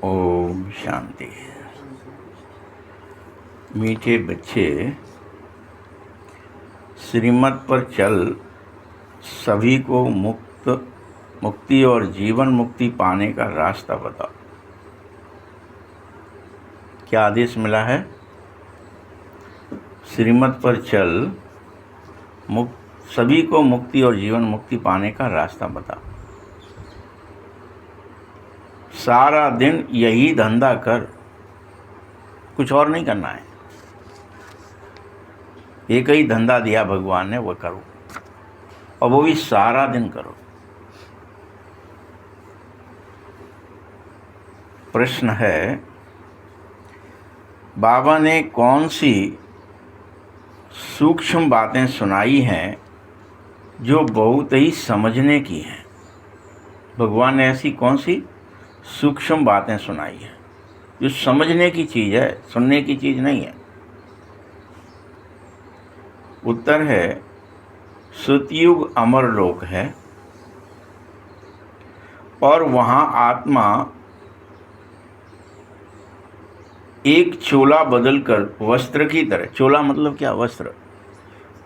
ओम शांति। मीठे बच्चे, श्रीमत पर चल सभी को मुक्ति और जीवन मुक्ति पाने का रास्ता बताओ। क्या आदेश मिला है? श्रीमत पर चल सभी को मुक्ति और जीवन मुक्ति पाने का रास्ता बताओ। सारा दिन यही धंधा कर, कुछ और नहीं करना है। एक ही धंधा दिया भगवान ने, वो करो, और वो भी सारा दिन करो। प्रश्न है, बाबा ने कौन सी सूक्ष्म बातें सुनाई हैं जो बहुत ही समझने की हैं? भगवान ने ऐसी कौन सी सूक्ष्म बातें सुनाई हैं जो समझने की चीज़ है, सुनने की चीज़ नहीं है? उत्तर है, सतयुग अमरलोक है और वहाँ आत्मा एक चोला बदलकर वस्त्र की तरह, चोला मतलब क्या? वस्त्र।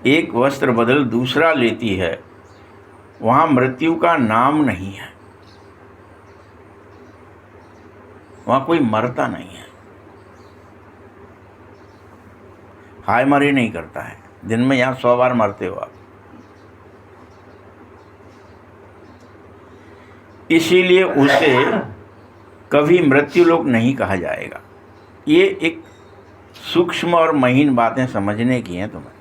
एक वस्त्र बदल दूसरा लेती है। वहाँ मृत्यु का नाम नहीं है, वहाँ कोई मरता नहीं है। हाय मरे नहीं करता है। दिन में यहाँ 100 बार मरते हो आप। इसीलिए उसे कभी मृत्यु लोक नहीं कहा जाएगा। ये एक सूक्ष्म और महीन बातें समझने की हैं तुम्हें।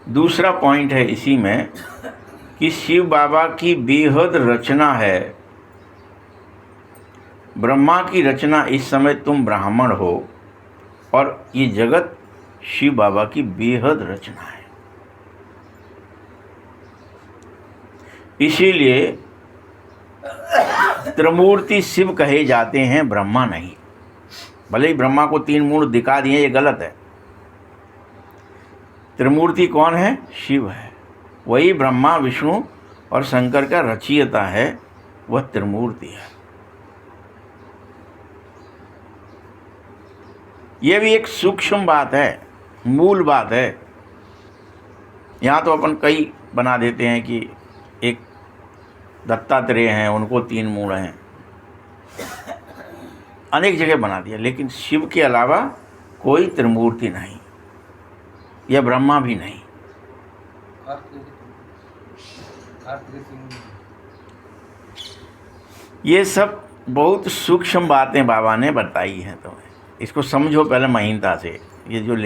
दूसरा पॉइंट है इसी में कि शिव बाबा की बेहद रचना है। ब्रह्मा की रचना, इस समय तुम ब्राह्मण हो और ये जगत शिव बाबा की बेहद रचना है। इसीलिए त्रिमूर्ति शिव कहे जाते हैं, ब्रह्मा नहीं। भले ही ब्रह्मा को 3 मूर्त दिखा दिए, ये गलत है। त्रिमूर्ति कौन है? शिव है। वही ब्रह्मा, विष्णु और शंकर का रचयिता है, वह त्रिमूर्ति है। यह भी एक सूक्ष्म बात है, मूल बात है। यहाँ तो अपन कई बना देते हैं कि एक दत्तात्रेय हैं, उनको 3 मूल हैं, अनेक जगह बना दिया। लेकिन शिव के अलावा कोई त्रिमूर्ति नहीं, या ब्रह्मा भी नहीं। ये सब बहुत सूक्ष्म बातें बाबा ने बताई हैं तुम्हें। इसको समझो पहले महीनता से। ये जो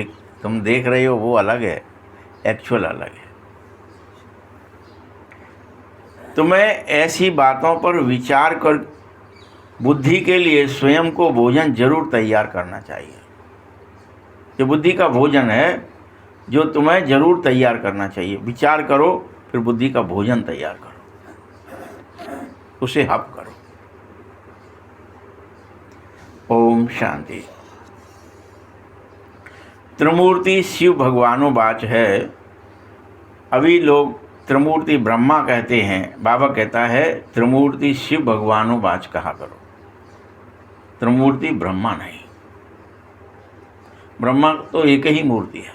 तुम देख रहे हो वो अलग है, एक्चुअल अलग है। तुम्हें ऐसी बातों पर विचार कर बुद्धि के लिए स्वयं को भोजन जरूर तैयार करना चाहिए। ये बुद्धि का भोजन है जो तुम्हें जरूर तैयार करना चाहिए। विचार करो, फिर बुद्धि का भोजन तैयार करो, उसे हप करो। ओम शांति। त्रिमूर्ति शिव भगवानोवाच है। अभी लोग त्रिमूर्ति ब्रह्मा कहते हैं, बाबा कहता है त्रिमूर्ति शिव भगवानोवाच कहा करो। त्रिमूर्ति ब्रह्मा नहीं। ब्रह्मा तो एक ही मूर्ति है।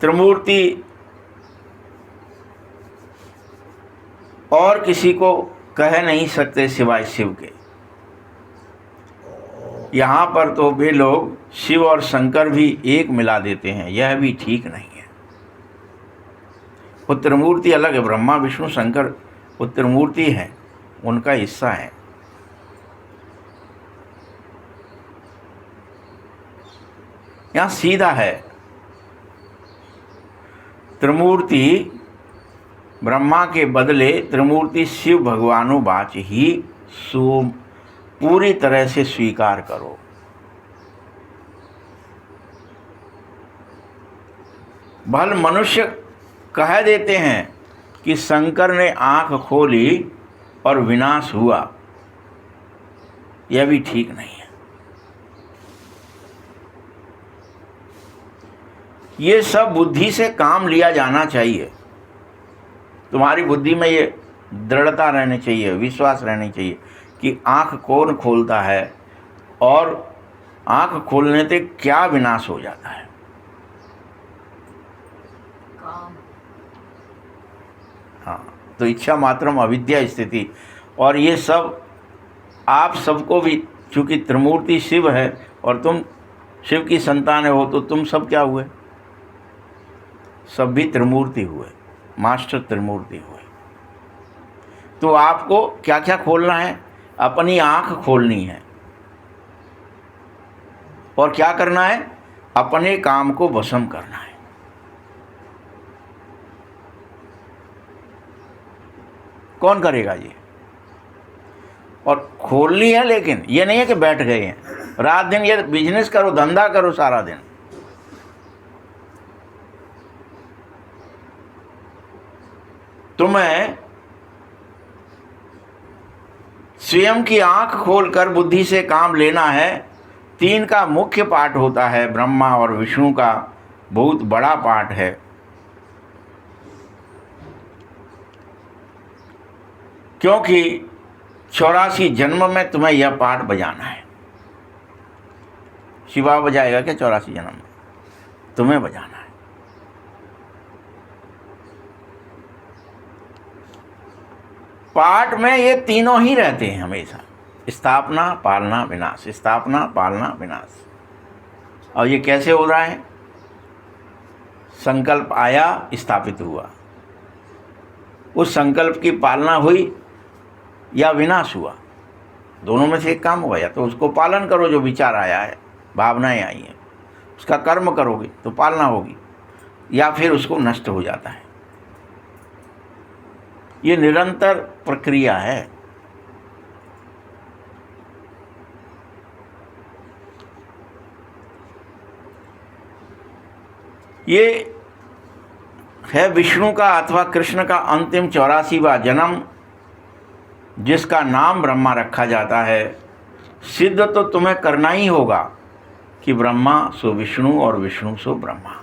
त्रिमूर्ति और किसी को कह नहीं सकते सिवाय शिव के। यहाँ पर तो वे लोग शिव और शंकर भी एक मिला देते हैं, यह भी ठीक नहीं है। वो त्रिमूर्ति अलग है। ब्रह्मा, विष्णु, शंकर वो त्रिमूर्ति हैं, उनका हिस्सा है। यहाँ सीधा है, त्रिमूर्ति ब्रह्मा के बदले त्रिमूर्ति शिव भगवानोवाच ही पूरी तरह से स्वीकार करो। भल मनुष्य कह देते हैं कि शंकर ने आंख खोली और विनाश हुआ, यह भी ठीक नहीं है। ये सब बुद्धि से काम लिया जाना चाहिए। तुम्हारी बुद्धि में ये दृढ़ता रहनी चाहिए, विश्वास रहनी चाहिए कि आँख कौन खोलता है और आँख खोलने से क्या विनाश हो जाता है। हाँ, तो इच्छा मात्रम अविद्या स्थिति। और ये सब आप सबको भी, चूँकि त्रिमूर्ति शिव है और तुम शिव की संतान हो, तो तुम सब क्या हुए? सब भी त्रिमूर्ति हुए, मास्टर त्रिमूर्ति हुए। तो आपको क्या क्या खोलना है? अपनी आँख खोलनी है। और क्या करना है? अपने काम को भस्म करना है। कौन करेगा ये? और खोलनी है, लेकिन ये नहीं है कि बैठ गए हैं रात दिन ये बिजनेस करो, धंधा करो सारा दिन। तुम्हें स्वयं की आंख खोलकर बुद्धि से काम लेना है। 3 का मुख्य पार्ट होता है, ब्रह्मा और विष्णु का बहुत बड़ा पार्ट है। क्योंकि 84 जन्म में तुम्हें यह पार्ट बजाना है। शिवा बजाएगा क्या 84 जन्म में? तुम्हें बजाना है। पाठ में ये तीनों ही रहते हैं हमेशा, स्थापना, पालना, विनाश, स्थापना, पालना, विनाश। और ये कैसे हो रहा है? संकल्प आया, स्थापित हुआ, उस संकल्प की पालना हुई या विनाश हुआ, दोनों में से एक काम हुआ। या तो उसको पालन करो, जो विचार आया है, भावनाएं आई हैं, उसका कर्म करोगे तो पालना होगी, या फिर उसको नष्ट हो जाता है। ये निरंतर प्रक्रिया है। ये है विष्णु का अथवा कृष्ण का अंतिम 84वां जन्म, जिसका नाम ब्रह्मा रखा जाता है। सिद्ध तो तुम्हें करना ही होगा कि ब्रह्मा सो विष्णु और विष्णु सो ब्रह्मा।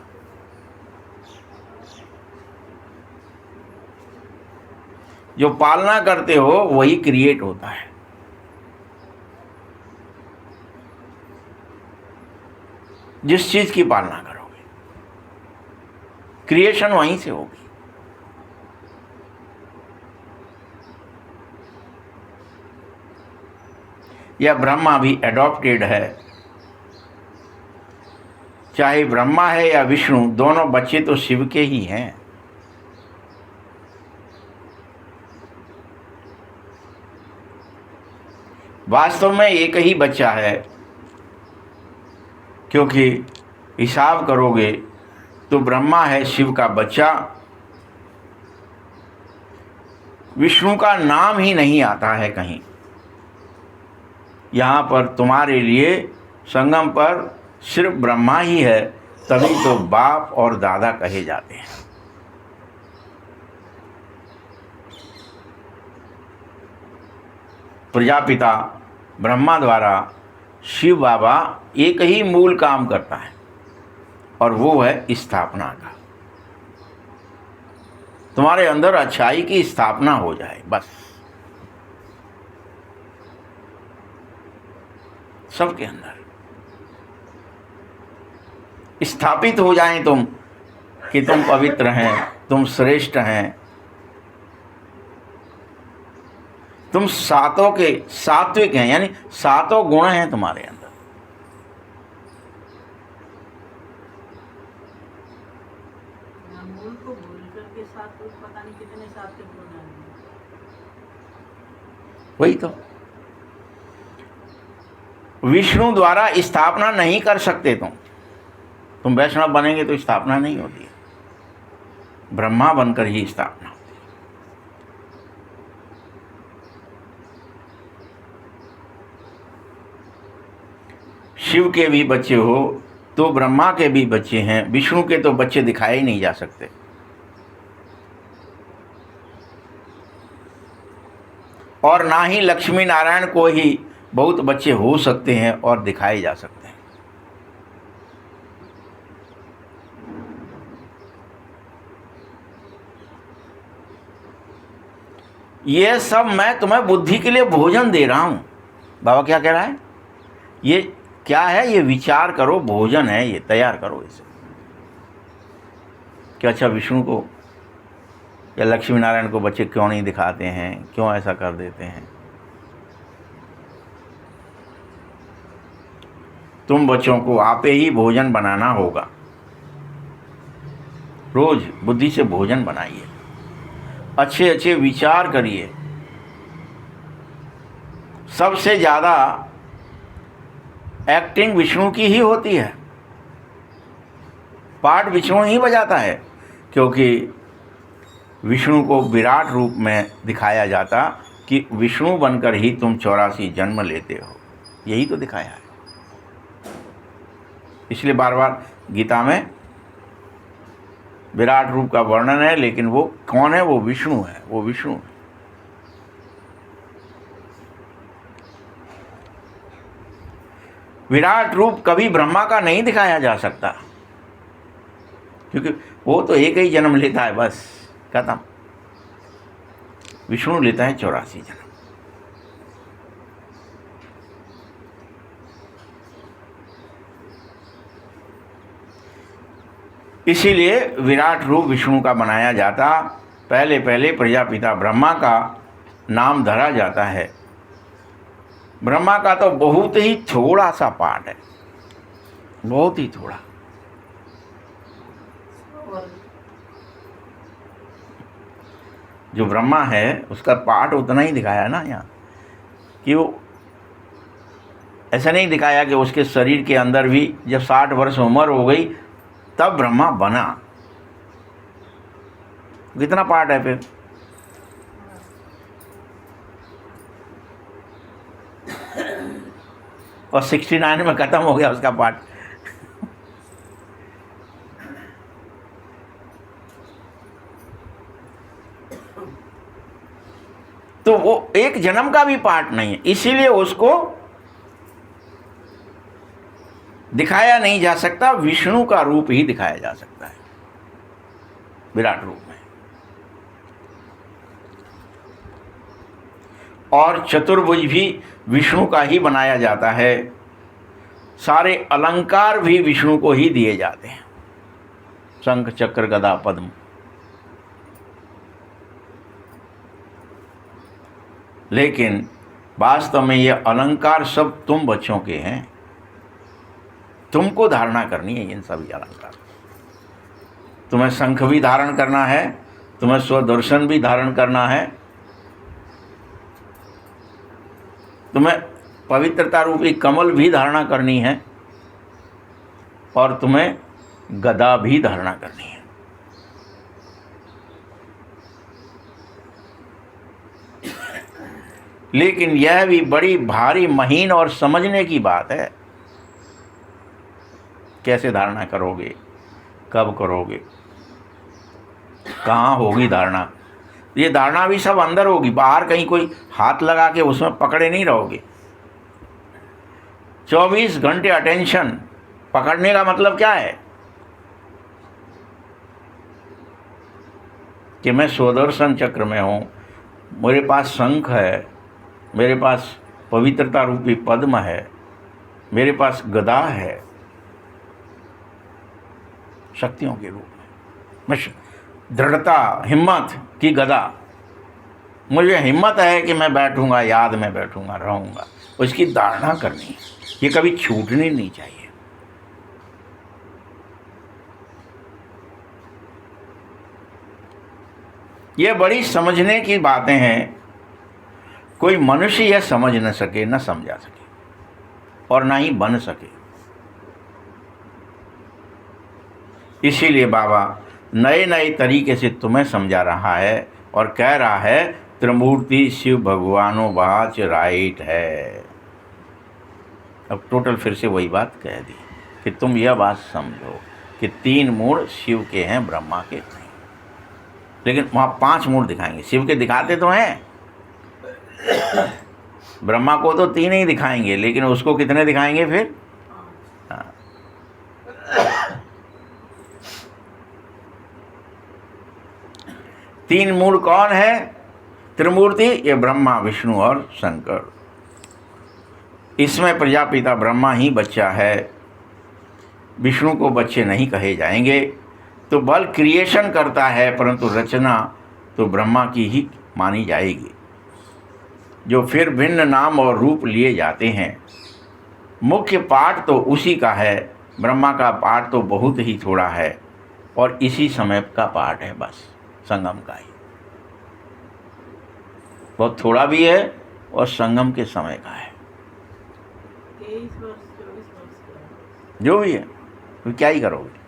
जो पालना करते हो वही क्रिएट होता है। जिस चीज की पालना करोगे, क्रिएशन वहीं से होगी। यह ब्रह्मा भी एडॉप्टेड है। चाहे ब्रह्मा है या विष्णु, दोनों बच्चे तो शिव के ही हैं। वास्तव में एक ही बच्चा है, क्योंकि हिसाब करोगे तो ब्रह्मा है शिव का बच्चा। विष्णु का नाम ही नहीं आता है कहीं। यहाँ पर तुम्हारे लिए संगम पर सिर्फ ब्रह्मा ही है, तभी तो बाप और दादा कहे जाते हैं। प्रजापिता ब्रह्मा द्वारा शिव बाबा एक ही मूल काम करता है, और वो है स्थापना का। तुम्हारे अंदर अच्छाई की स्थापना हो जाए, बस। सबके अंदर स्थापित हो जाएं तुम, कि तुम पवित्र हैं, तुम श्रेष्ठ हैं, तुम सातों के सात्विक हैं, यानी सातों गुण हैं तुम्हारे अंदर। मूल को भूल करके सात्विक, पता नहीं कितने सात्विक गुण हैं। वही तो विष्णु द्वारा स्थापना नहीं कर सकते तुम वैष्णव बनेंगे तो स्थापना नहीं होती है, ब्रह्मा बनकर ही स्थापना होती है। शिव के भी बच्चे हो तो ब्रह्मा के भी बच्चे हैं, विष्णु के तो बच्चे दिखाए ही नहीं जा सकते। और ना ही लक्ष्मी नारायण को ही बहुत बच्चे हो सकते हैं और दिखाए जा सकते हैं। ये सब मैं तुम्हें बुद्धि के लिए भोजन दे रहा हूँ। बाबा क्या कह रहा है? ये क्या है? ये विचार करो, भोजन है, ये तैयार करो इसे। कि अच्छा विष्णु को या लक्ष्मी नारायण को बच्चे क्यों नहीं दिखाते हैं, क्यों ऐसा कर देते हैं? तुम बच्चों को आपे ही भोजन बनाना होगा। रोज बुद्धि से भोजन बनाइए, अच्छे अच्छे विचार करिए। सबसे ज़्यादा एक्टिंग विष्णु की ही होती है, पार्ट विष्णु ही बजाता है, क्योंकि विष्णु को विराट रूप में दिखाया जाता कि विष्णु बनकर ही तुम 84 जन्म लेते हो, यही तो दिखाया है। इसलिए बार बार गीता में विराट रूप का वर्णन है, लेकिन वो कौन है? वो विष्णु है, वो विष्णु है। विराट रूप कभी ब्रह्मा का नहीं दिखाया जा सकता, क्योंकि वो तो एक ही जन्म लेता है, बस खत्म। विष्णु लेता है 84 जन्म। इसीलिए विराट रूप विष्णु का बनाया जाता। पहले पहले प्रजापिता ब्रह्मा का नाम धरा जाता है। ब्रह्मा का तो बहुत ही थोड़ा सा पार्ट है, बहुत ही थोड़ा। और जो ब्रह्मा है उसका पार्ट उतना ही दिखाया है ना यहाँ, कि वो ऐसा नहीं दिखाया कि उसके शरीर के अंदर भी जब 60 वर्ष उम्र हो गई तब ब्रह्मा बना। कितना पार्ट है फिर? और 69 में खत्म हो गया उसका पार्ट। तो वो एक जन्म का भी पार्ट नहीं है, इसीलिए उसको दिखाया नहीं जा सकता। विष्णु का रूप ही दिखाया जा सकता है, विराट रूप में। और चतुर्भुज भी विष्णु का ही बनाया जाता है। सारे अलंकार भी विष्णु को ही दिए जाते हैं, शंख चक्र गदा पद्म। लेकिन वास्तव में ये अलंकार सब तुम बच्चों के हैं, तुमको धारणा करनी है इन सभी अलंकार। तुम्हें शंख भी धारण करना है, तुम्हें स्वदर्शन भी धारण करना है, तुम्हें पवित्रता रूपी कमल भी धारणा करनी है, और तुम्हें गदा भी धारणा करनी है। लेकिन यह भी बड़ी भारी महीन और समझने की बात है। कैसे धारणा करोगे, कब करोगे, कहाँ होगी धारणा? ये धारणा भी सब अंदर होगी, बाहर कहीं कोई हाथ लगा के उसमें पकड़े नहीं रहोगे। 24 घंटे अटेंशन। पकड़ने का मतलब क्या है? कि मैं स्वदर्शन चक्र में हूँ, मेरे पास शंख है, मेरे पास पवित्रता रूपी पद्म है, मेरे पास गदा है, शक्तियों के रूप में। मैं दृढ़ता, हिम्मत की गदा। मुझे हिम्मत है कि मैं बैठूंगा, याद में बैठूंगा, रहूंगा। उसकी धारणा करनी है, ये कभी छूटनी नहीं चाहिए। ये बड़ी समझने की बातें हैं। कोई मनुष्य यह समझ न सके, न समझा सके, और ना ही बन सके। इसीलिए बाबा नए नए तरीके से तुम्हें समझा रहा है और कह रहा है त्रिमूर्ति शिव भगवानो बाच राइट है। अब टोटल फिर से वही बात कह दी कि तुम यह बात समझो कि 3 मूड शिव के हैं, ब्रह्मा के नहीं। लेकिन वहाँ 5 मूड दिखाएंगे। शिव के दिखाते तो हैं, ब्रह्मा को तो 3 ही दिखाएंगे, लेकिन उसको कितने दिखाएंगे फिर? हाँ। 3 मूड कौन है? त्रिमूर्ति ये ब्रह्मा, विष्णु और शंकर। इसमें प्रजापिता ब्रह्मा ही बच्चा है, विष्णु को बच्चे नहीं कहे जाएंगे। तो बल क्रिएशन करता है, परंतु रचना तो ब्रह्मा की ही मानी जाएगी, जो फिर भिन्न नाम और रूप लिए जाते हैं। मुख्य पाठ तो उसी का है, ब्रह्मा का पाठ तो बहुत ही थोड़ा है और इसी समय का पाठ है, बस संगम का ही बहुत थोड़ा भी है और संगम के समय का है। 23 वर्ष 24 वर्ष का। जो भी है तो क्या ही करोगे।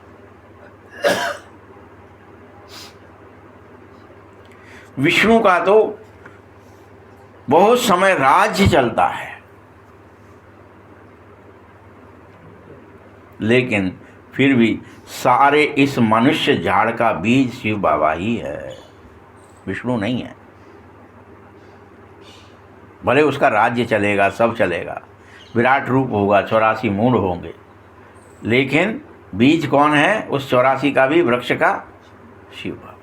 विष्णु का तो बहुत समय राज्य चलता है, लेकिन फिर भी सारे इस मनुष्य झाड़ का बीज शिव बाबा ही है, विष्णु नहीं है। भले उसका राज्य चलेगा, सब चलेगा, विराट रूप होगा, 84 मूल होंगे, लेकिन बीज कौन है उस 84 का भी, वृक्ष का? शिव बाबा।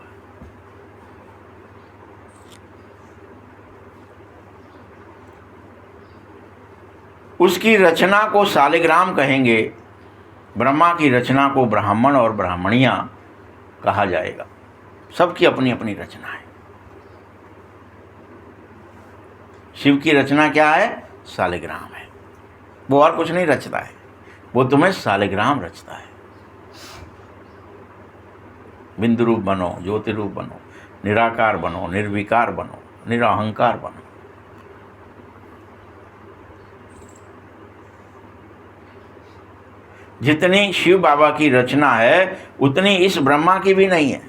उसकी रचना को शालिग्राम कहेंगे, ब्रह्मा की रचना को ब्राह्मण और ब्राह्मणियां कहा जाएगा। सबकी अपनी अपनी रचना है। शिव की रचना क्या है? शालिग्राम है। वो और कुछ नहीं रचता है, वो तुम्हें शालिग्राम रचता है। बिंदु रूप बनो, ज्योति रूप बनो, निराकार बनो, निर्विकार बनो, निरअहंकार बनो। जितनी शिव बाबा की रचना है उतनी इस ब्रह्मा की भी नहीं है।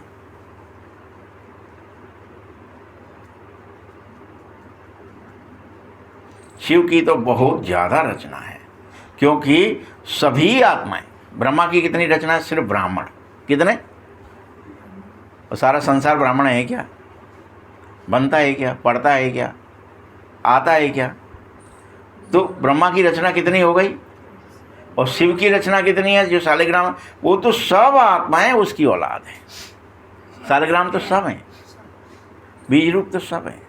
शिव की तो बहुत ज़्यादा रचना है, क्योंकि सभी आत्माएं, ब्रह्मा की कितनी रचना है? सिर्फ ब्राह्मण। कितने? और सारा संसार ब्राह्मण है क्या? बनता है क्या? पढ़ता है क्या? आता है क्या? तो ब्रह्मा की रचना कितनी हो गई? और शिव की रचना कितनी है? जो शालिग्राम, वो तो सब आत्माएं उसकी औलाद है। शालिग्राम तो सब हैं, बीज रूप तो सब हैं।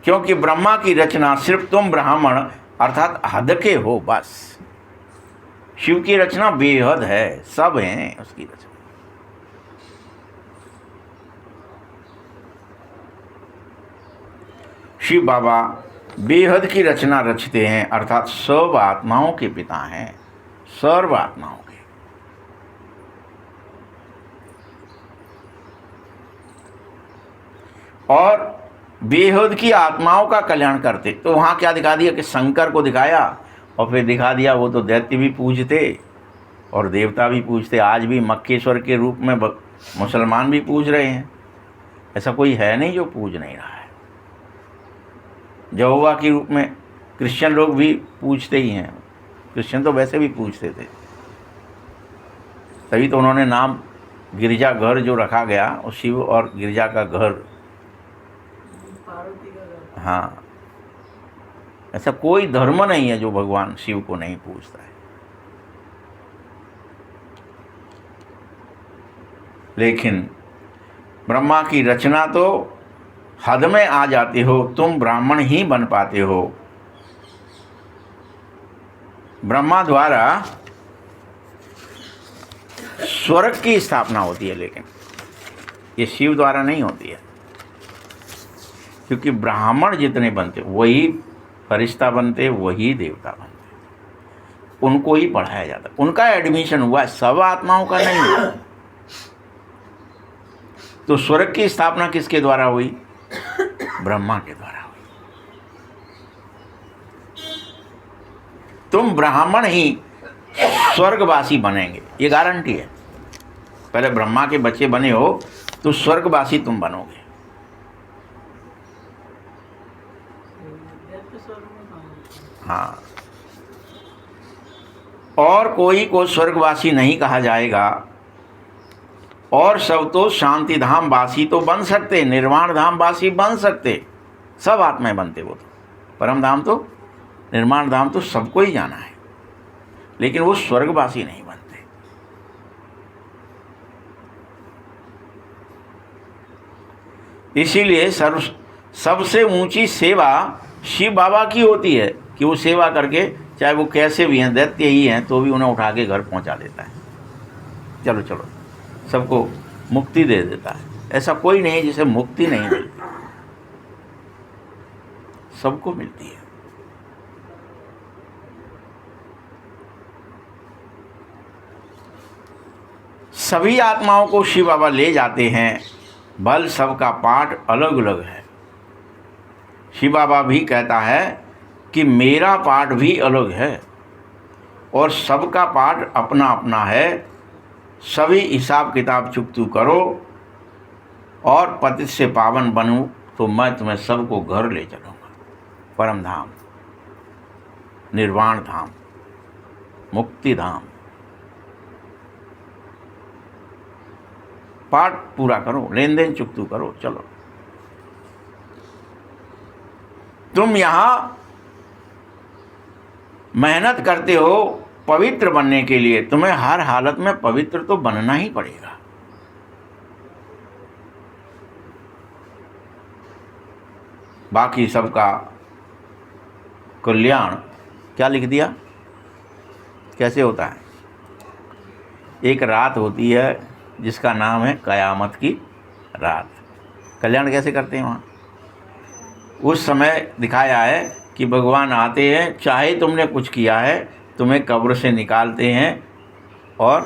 क्योंकि ब्रह्मा की रचना सिर्फ तुम ब्राह्मण अर्थात हद के हो, बस। शिव की रचना बेहद है, सब हैं उसकी रचना। शिव बाबा बेहद की रचना रचते हैं, अर्थात सब आत्माओं के पिता हैं, सर्व आत्माओं के। और बेहद की आत्माओं का कल्याण करते। तो वहाँ क्या दिखा दिया कि शंकर को दिखाया और फिर दिखा दिया वो तो दैत्य भी पूजते और देवता भी पूजते। आज भी मक्केश्वर के रूप में मुसलमान भी पूज रहे हैं, ऐसा कोई है नहीं जो पूज नहीं रहा है। यहोवा के रूप में क्रिश्चियन लोग भी पूजते ही हैं, क्रिश्चियन तो वैसे भी पूजते थे, तभी तो उन्होंने नाम गिरजा घर जो रखा गया, और शिव और गिरजा का घर। पार्वती का घर। हाँ, ऐसा कोई धर्म नहीं है जो भगवान शिव को नहीं पूजता है। लेकिन ब्रह्मा की रचना तो हद में आ जाते हो, तुम ब्राह्मण ही बन पाते हो। ब्रह्मा द्वारा स्वर्ग की स्थापना होती है, लेकिन ये शिव द्वारा नहीं होती है, क्योंकि ब्राह्मण जितने बनते वही फरिश्ता बनते, वही देवता बनते, उनको ही पढ़ाया जाता, उनका एडमिशन हुआ, सब आत्माओं का नहीं हुआ। तो स्वर्ग की स्थापना किसके द्वारा हुई? ब्रह्मा के द्वारा हुई। तुम ब्राह्मण ही स्वर्गवासी बनेंगे, ये गारंटी है। पहले ब्रह्मा के बच्चे बने हो तो स्वर्गवासी तुम बनोगे। दैत्य स्वर्ग में कहाँ होता है? हाँ, और कोई को स्वर्गवासी नहीं कहा जाएगा, और सब तो शांति धाम वासी तो बन सकते, निर्वाण धाम वासी बन सकते, सब आत्माएं बनते। वो तो परम धाम तो, निर्माण धाम तो सबको ही जाना है, लेकिन वो स्वर्गवासी नहीं बनते। इसीलिए सबसे ऊंची सेवा शिव बाबा की होती है कि वो सेवा करके, चाहे वो कैसे भी हैं, दैत्य ही हैं, तो भी उन्हें उठा के घर पहुंचा देता है। चलो चलो, सबको मुक्ति दे देता है। ऐसा कोई नहीं जिसे मुक्ति नहीं मिलती, सबको मिलती है। सभी आत्माओं को शिव बाबा ले जाते हैं, बल सबका पाठ अलग अलग है। शिव बाबा भी कहता है कि मेरा पाठ भी अलग है और सबका पाठ अपना अपना है। सभी हिसाब किताब चुकतू करो और पतित से पावन बनूं तो मैं तुम्हें सबको घर ले चलूँगा, परम धाम, निर्वाण धाम, मुक्ति धाम। पाठ पूरा करो, लेन देन चुकतू करो, चलो। तुम यहाँ मेहनत करते हो पवित्र बनने के लिए, तुम्हें हर हालत में पवित्र तो बनना ही पड़ेगा। बाकी सबका कल्याण क्या लिख दिया, कैसे होता है? एक रात होती है जिसका नाम है कयामत की रात। कल्याण कैसे करते हैं वहाँ? उस समय दिखाया है कि भगवान आते हैं, चाहे तुमने कुछ किया है तुम्हें कब्र से निकालते हैं और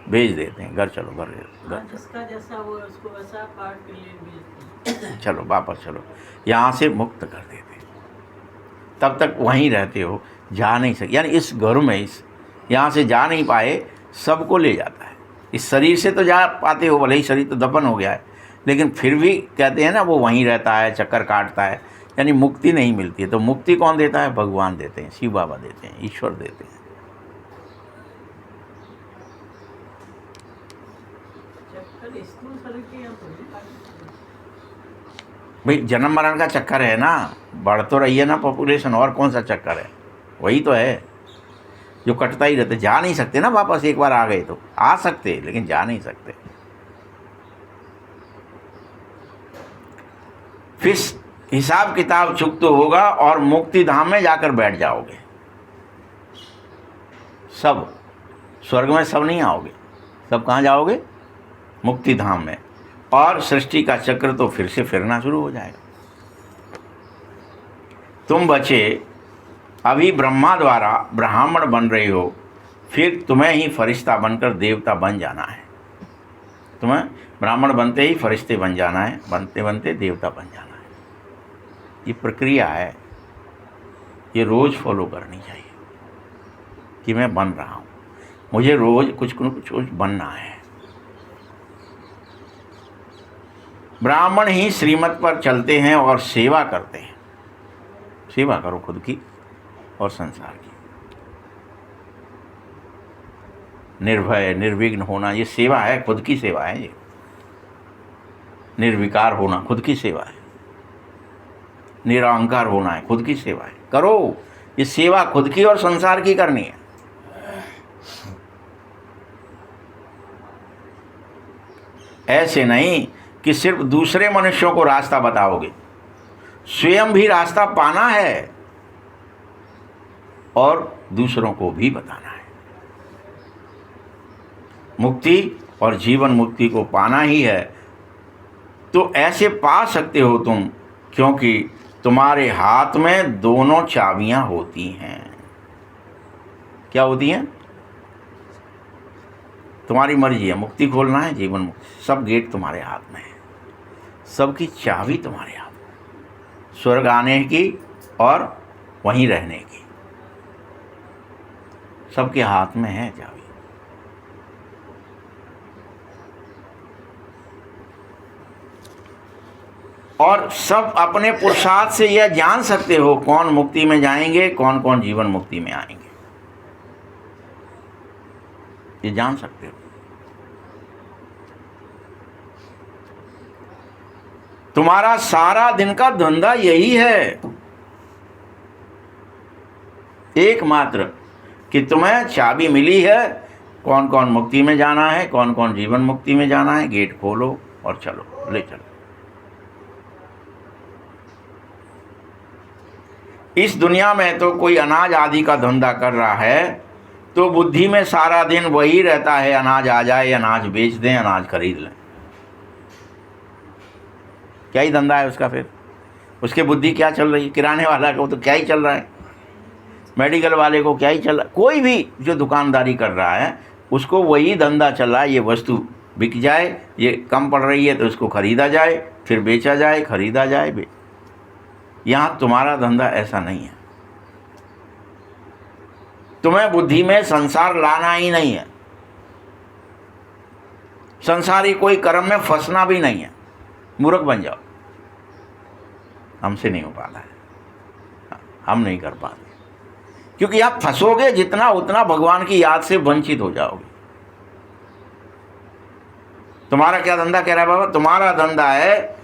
भेज देते हैं, घर चलो, घर चलो। जिसका जैसा वो उसको वैसा पाठ के लिए भेजते हैं। चलो वापस चलो, यहाँ से मुक्त कर देते हैं। तब तक वहीं रहते हो, जा नहीं सकते, यानी इस घर में, इस यहाँ से जा नहीं पाए, सबको ले जाता है। इस शरीर से तो जा पाते हो, भले ही शरीर तो दफन हो गया है, लेकिन फिर भी कहते हैं ना वो वहीं रहता है, चक्कर काटता है, यानी मुक्ति नहीं मिलती है। तो मुक्ति कौन देता है? भगवान देते हैं, शिव बाबा देते हैं, ईश्वर देते हैं। चक्कर स्थूल शरीर के यहाँ थोड़ी काटते हैं। भाई जन्म मरण का चक्कर है ना, बढ़ तो रही है ना पॉपुलेशन, और कौन सा चक्कर है? वही तो है जो कटता ही रहता। जा नहीं सकते ना वापस, एक बार आ गए तो आ सकते, लेकिन जा नहीं सकते। फिर हिसाब किताब चुकता होगा और मुक्ति धाम में जाकर बैठ जाओगे। सब स्वर्ग में सब नहीं आओगे, सब कहाँ जाओगे? मुक्ति धाम में। और सृष्टि का चक्र तो फिर से फिरना शुरू हो जाएगा। तुम बचे अभी ब्रह्मा द्वारा ब्राह्मण बन रहे हो, फिर तुम्हें ही फरिश्ता बनकर देवता बन जाना है। तुम्हें ब्राह्मण बनते ही फरिश्ते बन जाना है, बनते बनते देवता बन जाना है। ये प्रक्रिया है, ये रोज़ फॉलो करनी चाहिए कि मैं बन रहा हूँ, मुझे रोज़ कुछ बनना है। ब्राह्मण ही श्रीमत पर चलते हैं और सेवा करते हैं। सेवा करो खुद की और संसार की। निर्भय निर्विघ्न होना ये सेवा है, खुद की सेवा है। ये निर्विकार होना खुद की सेवा है। निरहंकार होना है, खुद की सेवा है। करो, ये सेवा खुद की और संसार की करनी है। ऐसे नहीं कि सिर्फ दूसरे मनुष्यों को रास्ता बताओगे, स्वयं भी रास्ता पाना है और दूसरों को भी बताना है। मुक्ति और जीवन मुक्ति को पाना ही है, तो ऐसे पा सकते हो तुम, क्योंकि तुम्हारे हाथ में दोनों चाबियां होती हैं। क्या होती हैं? तुम्हारी मर्जी है, मुक्ति खोलना है, जीवन मुक्ति, सब गेट तुम्हारे हाथ में है, सबकी चाबी तुम्हारे हाथ में, स्वर्ग आने की और वहीं रहने की, सबके हाथ में है चाबी। और सब अपने पुरुषार्थ से यह जान सकते हो कौन मुक्ति में जाएंगे, कौन कौन जीवन मुक्ति में आएंगे, ये जान सकते हो। तुम्हारा सारा दिन का धंधा यही है, एकमात्र, कि तुम्हें चाबी मिली है, कौन कौन मुक्ति में जाना है, कौन कौन जीवन मुक्ति में जाना है, गेट खोलो और चलो, ले चलो। इस दुनिया में तो कोई अनाज आदि का धंधा कर रहा है तो बुद्धि में सारा दिन वही रहता है, अनाज आ जाए, अनाज बेच दें, अनाज खरीद लें। क्या ही धंधा है उसका फिर? उसके बुद्धि क्या चल रही है? किराने वाला को तो क्या ही चल रहा है, मेडिकल वाले को क्या ही चल रहा है, कोई भी जो दुकानदारी कर रहा है उसको वही धंधा चल रहा है। ये वस्तु बिक जाए, ये कम पड़ रही है तो इसको खरीदा जाए, फिर बेचा जाए, खरीदा जाए। यहाँ तुम्हारा धंधा ऐसा नहीं है। तुम्हें बुद्धि में संसार लाना ही नहीं है, संसारी कोई कर्म में फंसना भी नहीं है। मूर्ख बन जाओ, हमसे नहीं हो पाता है, हम नहीं कर पाते, क्योंकि आप फंसोगे जितना उतना भगवान की याद से वंचित हो जाओगे। तुम्हारा क्या धंधा कह रहा है बाबा? तुम्हारा धंधा है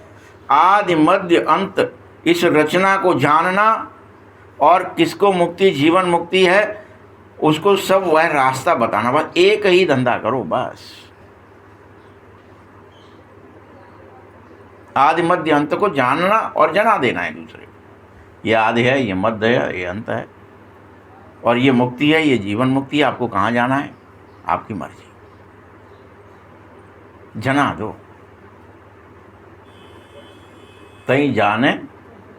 आदि मध्य अंत इस रचना को जानना, और किसको मुक्ति, जीवन मुक्ति है, उसको सब वह रास्ता बताना। बस एक ही धंधा करो, बस आदि मध्य अंत को जानना और जना देना है दूसरे। ये आदि है, ये मध्य है, ये अंत है, और ये मुक्ति है, ये जीवन मुक्ति है। आपको कहाँ जाना है? आपकी मर्जी, जना दो। तई जाने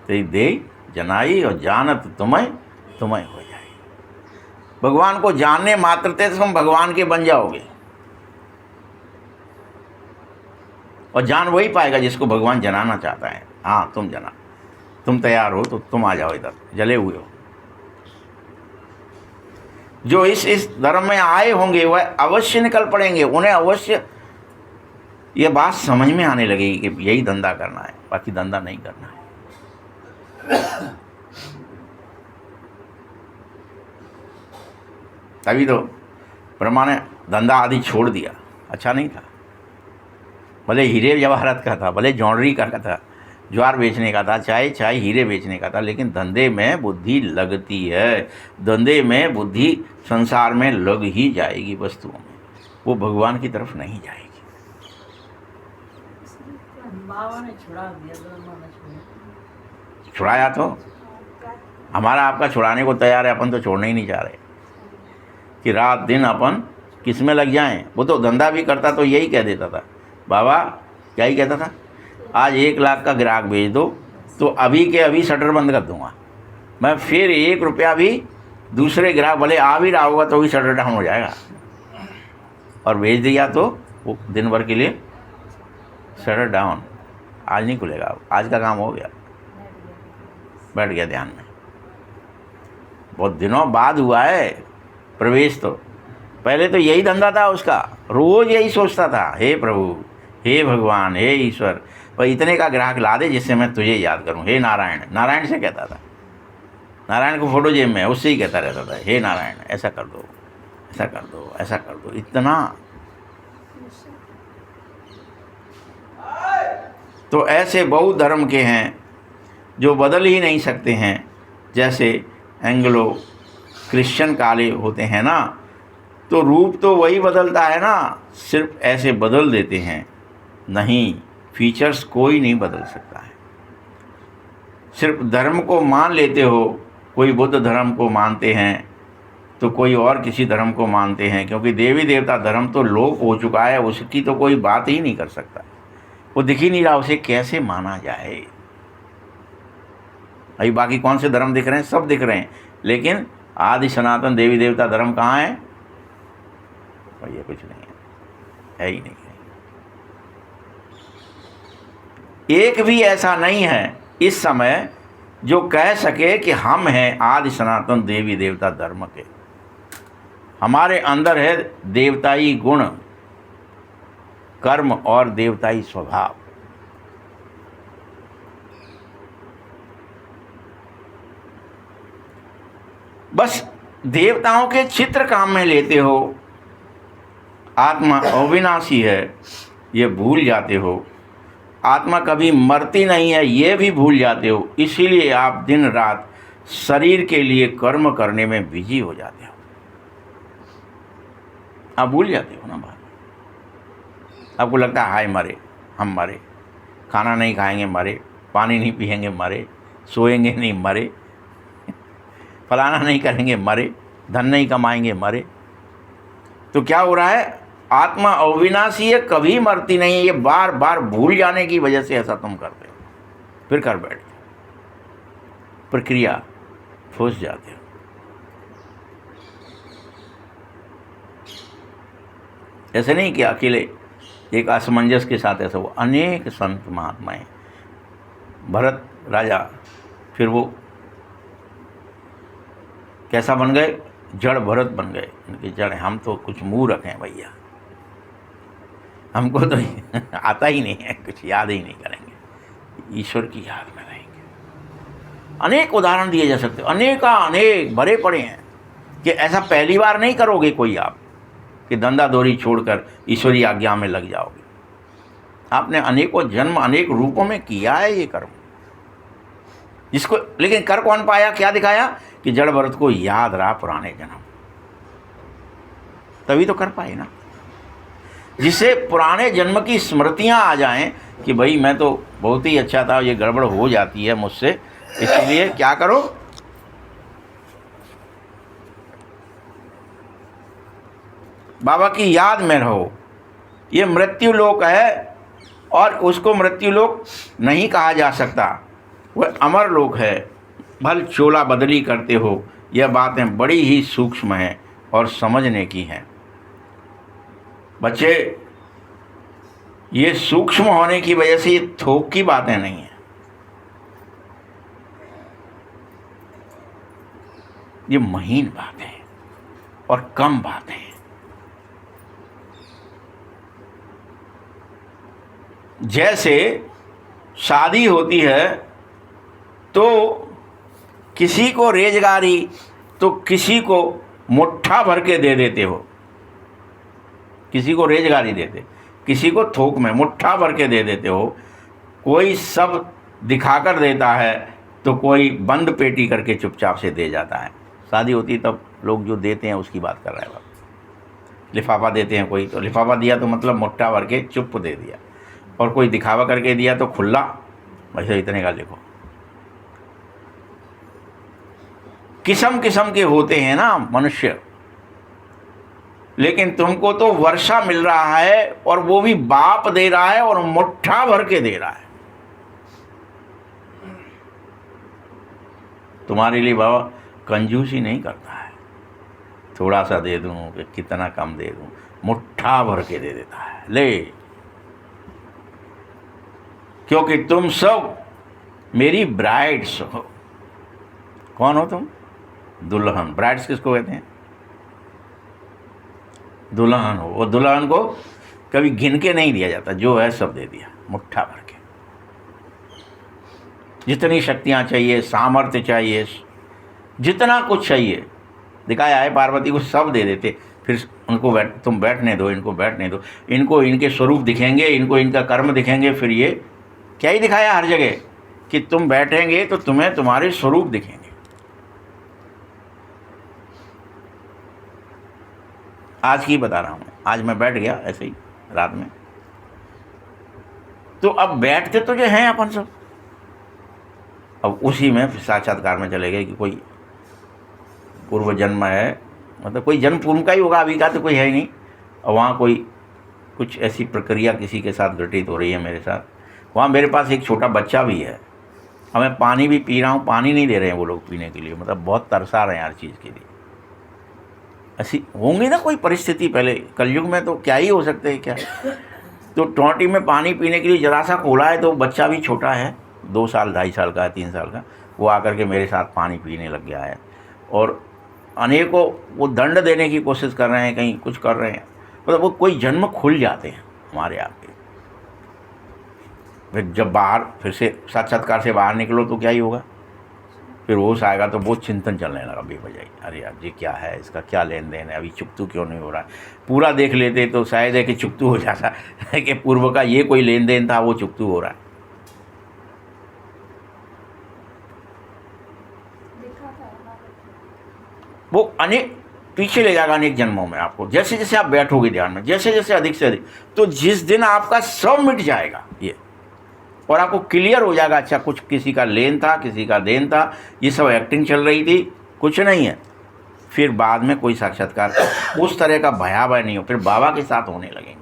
तई दे जनाई, और जानत तुम्हें तुम्हें हो जाए। भगवान को जानने मात्र से तुम भगवान के बन जाओगे, और जान वही पाएगा जिसको भगवान जनाना चाहता है। हाँ, तुम जना, तुम तैयार हो तो तुम आ जाओ इधर, जले हुए हो। जो इस धर्म में आए होंगे वह अवश्य निकल पड़ेंगे, उन्हें अवश्य ये बात समझ में आने लगेगी कि यही धंधा करना है, बाकी धंधा नहीं करना है। तभी तो ब्रह्मा ने धंधा आदि छोड़ दिया। अच्छा नहीं था, भले हीरे जवाहरात का था, भले जौनरी का था, ज्वार बेचने का था, चाहे हीरे बेचने का था, लेकिन धंधे में बुद्धि लगती है। धंधे में बुद्धि संसार में लग ही जाएगी, वस्तुओं में, वो भगवान की तरफ नहीं जाएगी। बाबा ने छुड़ा दिया, ब्रह्मा ने छुड़ा। छुड़ाया तो हमारा आपका छुड़ाने को तैयार है, अपन तो छोड़ने ही नहीं चाह रहे कि रात दिन अपन किस में लग जाएं। वो तो धंधा भी करता तो यही कह देता था, बाबा क्या ही कहता था, आज 1 लाख का ग्राहक भेज दो तो अभी के अभी शटर बंद कर दूंगा मैं, फिर 1 रुपया भी दूसरे ग्राहक भले आ भी रहा होगा तो भी शटर डाउन हो जाएगा, और भेज दिया तो वो दिन भर के लिए शटर डाउन, आज नहीं खुलेगा, आज का काम हो गया, बैठ गया ध्यान में। बहुत दिनों बाद हुआ है प्रवेश, तो पहले तो यही धंधा था उसका, रोज यही सोचता था, हे प्रभु, हे भगवान, हे ईश्वर, पर इतने का ग्राहक ला दे जिससे मैं तुझे याद करूं। हे नारायण, नारायण से कहता था, नारायण को फोटो जेब में, उससे ही कहता रहता था, हे नारायण ऐसा कर दो, ऐसा कर दो, ऐसा कर दो। इतना तो ऐसे बहुत धर्म के हैं जो बदल ही नहीं सकते हैं, जैसे एंग्लो क्रिश्चियन काले होते हैं ना, तो रूप तो वही बदलता है ना, सिर्फ ऐसे बदल देते हैं, नहीं, फीचर्स कोई नहीं बदल सकता है। सिर्फ धर्म को मान लेते हो, कोई बुद्ध धर्म को मानते हैं तो कोई और किसी धर्म को मानते हैं, क्योंकि देवी देवता धर्म तो लोप हो चुका है, उसकी तो कोई बात ही नहीं कर सकता, वो दिख ही नहीं रहा, उसे कैसे माना जाए। अभी बाकी कौन से धर्म दिख रहे हैं? सब दिख रहे हैं, लेकिन आदि सनातन देवी देवता धर्म कहाँ है? और ये कुछ नहीं है ही नहीं है। एक भी ऐसा नहीं है इस समय जो कह सके कि हम हैं आदि सनातन देवी देवता धर्म के। हमारे अंदर है देवताई गुण, कर्म और देवताई स्वभाव। बस देवताओं के चित्र काम में लेते हो, आत्मा अविनाशी है ये भूल जाते हो, आत्मा कभी मरती नहीं है ये भी भूल जाते हो, इसीलिए आप दिन रात शरीर के लिए कर्म करने में बिजी हो जाते हो। आप भूल जाते हो ना बात। आपको लगता है हाय मरे, हम मरे, खाना नहीं खाएंगे मरे, पानी नहीं पिएंगे मरे, सोएंगे नहीं मरे, फलाना नहीं करेंगे मरे, धन नहीं कमाएंगे मरे। तो क्या हो रहा है, आत्मा अविनाशी है, कभी मरती नहीं है, ये बार बार भूल जाने की वजह से ऐसा तुम करते हो, फिर कर बैठते हो, प्रक्रिया फंस जाते हो। ऐसे नहीं कि अकेले एक असमंजस के साथ ऐसा हुआ, अनेक संत महात्माएं, भरत राजा, फिर वो कैसा बन गए, जड़ भरत बन गए। उनकी जड़, हम तो कुछ मूर्ख हैं भैया, हमको तो आता ही नहीं है, कुछ याद ही नहीं करेंगे, ईश्वर की याद में रहेंगे। अनेक उदाहरण दिए जा सकते, अनेक भरे पड़े हैं कि ऐसा पहली बार नहीं करोगे कोई आप कि धंधा दोरी छोड़कर ईश्वरी आज्ञा में लग जाओगे। आपने अनेकों जन्म अनेक रूपों में किया है ये कर्म, जिसको लेकिन कर कौन पाया, क्या दिखाया कि जड़ भरत को याद रहा पुराने जन्म, तभी तो कर पाए ना। जिससे पुराने जन्म की स्मृतियां आ जाएं कि भाई मैं तो बहुत ही अच्छा था, ये गड़बड़ हो जाती है मुझसे, इसलिए क्या करो, बाबा की याद में रहो। ये मृत्यु लोक है और उसको मृत्यु लोक नहीं कहा जा सकता, वह अमर लोक है। भल चोला बदली करते हो, यह बातें बड़ी ही सूक्ष्म हैं और समझने की हैं। बच्चे, ये सूक्ष्म होने की वजह से ये थोक की बातें नहीं हैं, ये महीन बातें और कम बातें हैं। जैसे शादी होती है तो किसी को रेजगारी तो किसी को मुट्ठा भर के दे देते हो, किसी को रेजगारी देते, किसी को थोक में मुट्ठा भर के दे देते हो। कोई सब दिखाकर देता है तो कोई बंद पेटी करके चुपचाप से दे जाता है। शादी होती तब लोग जो देते हैं उसकी बात कर रहा है बाबा। लिफाफा देते हैं कोई, तो लिफाफा दिया तो मतलब मुट्ठा भर के चुप दे दिया, और कोई दिखावा करके दिया तो खुला, वैसे इतने का लिखो। किस्म किस्म के होते हैं ना मनुष्य, लेकिन तुमको तो वर्षा मिल रहा है और वो भी बाप दे रहा है और मुट्ठा भर के दे रहा है। तुम्हारे लिए बाबा कंजूसी नहीं करता है, थोड़ा सा दे दूं कि कितना कम दे दूं, मुट्ठा भर के दे देता है, ले, क्योंकि तुम सब मेरी ब्राइड्स हो। कौन हो तुम? दुल्हन। ब्राइड्स किसको कहते हैं? दुल्हन हो। वो दुल्हन को कभी गिन के नहीं दिया जाता, जो है सब दे दिया मुट्ठा भर के। जितनी शक्तियां चाहिए, सामर्थ्य चाहिए, जितना कुछ चाहिए दिखाया है पार्वती को, सब दे देते। फिर उनको तुम बैठने दो, इनको बैठने दो, इनको इनके स्वरूप दिखेंगे, इनको इनका कर्म दिखेंगे। फिर ये क्या ही दिखाया हर जगह कि तुम बैठेंगे तो तुम्हें तुम्हारे स्वरूप दिखेंगे। आज की बता रहा हूँ, आज मैं बैठ गया ऐसे ही रात में, तो अब बैठते तो जो हैं अपन सब, अब उसी में साक्षात्कार में चले गए कि कोई पूर्व जन्म है, मतलब कोई जन्म पूर्व का ही होगा, अभी का तो कोई है ही नहीं। और वहाँ कोई कुछ ऐसी प्रक्रिया किसी के साथ घटित हो रही है मेरे साथ। वहाँ मेरे पास एक छोटा बच्चा भी है, हमें पानी भी पी रहा हूँ, पानी नहीं दे रहे हैं वो लोग पीने के लिए, मतलब बहुत तरसा रहे हैं हर चीज़ के लिए। ऐसी होंगी ना कोई परिस्थिति, पहले कलयुग में तो क्या ही हो सकते हैं क्या। तो टोंटी में पानी पीने के लिए जरा सा खोला है, तो बच्चा भी छोटा है, 2 साल 2.5 साल का, 3 साल का, वो आकर के मेरे साथ पानी पीने लग गया है। और अनेकों वो दंड देने की कोशिश कर रहे हैं, कहीं कुछ कर रहे हैं, मतलब वो कोई जन्म खुल जाते हैं हमारे आपके। फिर जब बाहर फिर से साक्षात्कार से बाहर निकलो तो क्या ही होगा, फिर होश आएगा तो बहुत चिंतन चलने लगा बेवजह। अरे यार ये क्या है, इसका क्या लेन देन है, अभी चुकतू क्यों नहीं हो रहा है। पूरा देख लेते तो शायद है कि चुकतू हो जाता है कि पूर्व का ये कोई लेन देन था, वो चुकतू हो रहा है। वो अनेक पीछे ले जाएगा अनेक जन्मों में आपको। जैसे जैसे आप बैठोगे ध्यान में, जैसे जैसे अधिक से अधिक, तो जिस दिन आपका सब मिट जाएगा ये, और आपको क्लियर हो जाएगा, अच्छा कुछ किसी का लेन था, किसी का देन था, ये सब एक्टिंग चल रही थी, कुछ नहीं है। फिर बाद में कोई साक्षात्कार उस तरह का भयावह नहीं हो, फिर बाबा के साथ होने लगेंगे।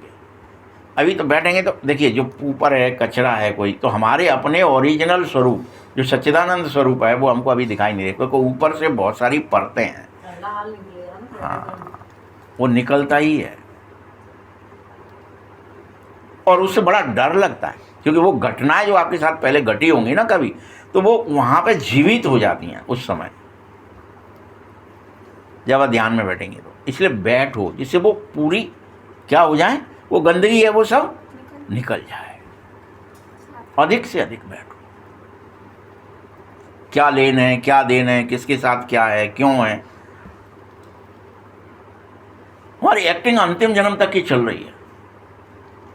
अभी तो बैठेंगे तो देखिए, जो ऊपर है कचरा है कोई, तो हमारे अपने ओरिजिनल स्वरूप जो सच्चिदानंद स्वरूप है वो हमको अभी दिखाई नहीं देता, क्योंकि ऊपर से बहुत सारी परतें हैं। लाल निकलेगा ना। हाँ, वो निकलता ही है और उससे बड़ा डर लगता है, क्योंकि वो घटनाएं जो आपके साथ पहले घटी होंगी ना कभी, तो वो वहाँ पे जीवित हो जाती हैं उस समय जब आप ध्यान में बैठेंगे तो। इसलिए बैठो जिससे वो पूरी क्या हो जाए, वो गंदगी है वो सब निकल जाए। अधिक से अधिक बैठो। क्या लेन है, क्या देन है, किसके साथ क्या है, क्यों है। हमारी एक्टिंग अंतिम जन्म तक की चल रही है,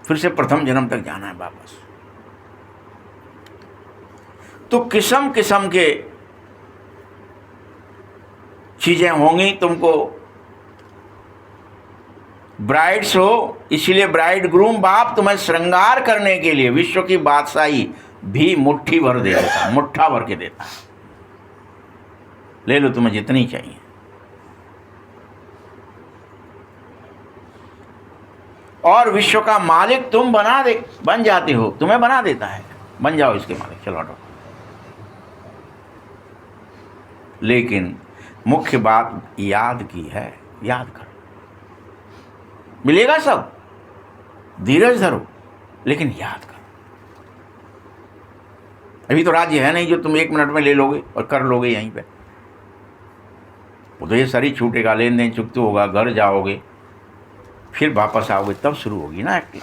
फिर से प्रथम जन्म तक जाना है वापस। तो किस्म किस्म के चीजें होंगी तुमको। ब्राइड्स हो, इसीलिए ब्राइड ग्रूम बाप तुम्हें श्रृंगार करने के लिए विश्व की बादशाही भी मुट्ठी भर दे देता, मुट्ठा भर के देता है। ले लो तुम्हें जितनी चाहिए। और विश्व का मालिक तुम बन जाते हो, तुम्हें बना देता है, बन जाओ इसके मालिक, चलो हटो। लेकिन मुख्य बात याद की है, याद करो, मिलेगा सब, धीरज धरो, लेकिन याद करो। अभी तो राज्य है नहीं जो तुम 1 मिनट में ले लोगे और कर लोगे यहीं पे। वो तो ये शरीर छूटेगा, लेन देन चुकता होगा, घर जाओगे, फिर वापस आओगे, तब शुरू होगी ना एक्टिंग।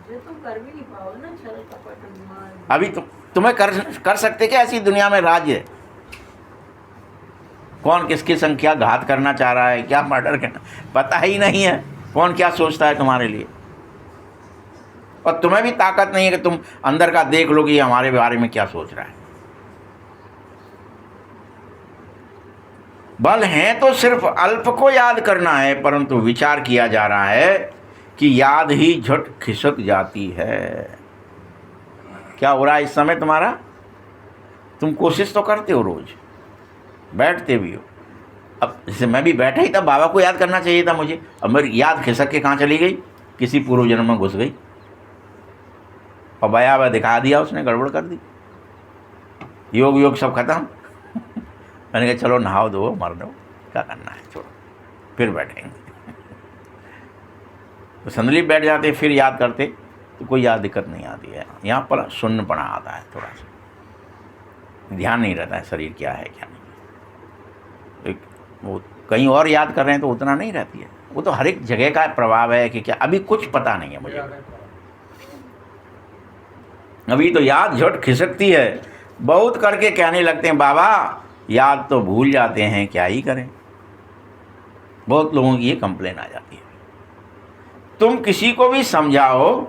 जो तुम कर भी नहीं पाओगे ना, छल कपट मार। अभी तुम्हें कर सकते क्या ऐसी दुनिया में राज्य है? कौन किसकी संख्या घात करना चाह रहा है, क्या मर्डर करना, पता ही नहीं है। कौन क्या सोचता है तुम्हारे लिए, और तुम्हें भी ताकत नहीं है कि तुम अंदर का देख लो कि ये हमारे बारे में क्या सोच रहा है। बल है तो सिर्फ अल्प को याद करना है, परंतु विचार किया जा रहा है कि याद ही झट खिसक जाती है। क्या हो रहा है इस समय तुम्हारा? तुम कोशिश तो करते हो, रोज बैठते भी हो। अब जैसे मैं भी बैठा ही था, बाबा को याद करना चाहिए था मुझे, अब मेरी याद खिसक के कहाँ चली गई, किसी पूर्व जन्म में घुस गई और बयाबा दिखा दिया उसने, गड़बड़ कर दी, योग सब खत्म। मैंने कहा चलो नहाओ धो मर दो, क्या करना है, छोड़ो, फिर बैठेंगे। तो संदली बैठ जाते, फिर याद करते तो कोई याद दिक्कत नहीं आती है। यहाँ पर शून्यपना आता है, थोड़ा सा ध्यान नहीं रहता है शरीर क्या है क्या नहीं। वो कहीं और याद कर रहे हैं तो उतना नहीं रहती है, वो तो हर एक जगह का प्रभाव है कि क्या, अभी कुछ पता नहीं है मुझे। अभी तो याद झट खिसकती है, बहुत करके कहने लगते हैं बाबा याद तो भूल जाते हैं, क्या ही करें। बहुत लोगों की ये कंप्लेन आ जाती है। तुम किसी को भी समझाओ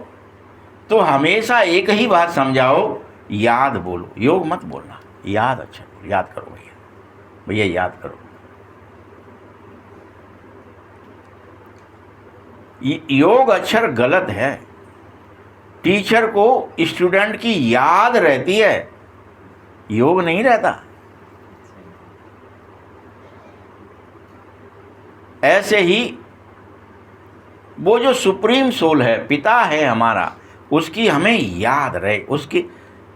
तो हमेशा एक ही बात समझाओ, याद बोलो, योग मत बोलना, याद। अच्छा याद करो भैया, भैया याद करो। योग अक्षर गलत है। टीचर को स्टूडेंट की याद रहती है, योग नहीं रहता। ऐसे ही वो जो सुप्रीम सोल है, पिता है हमारा, उसकी हमें याद रहे, उसके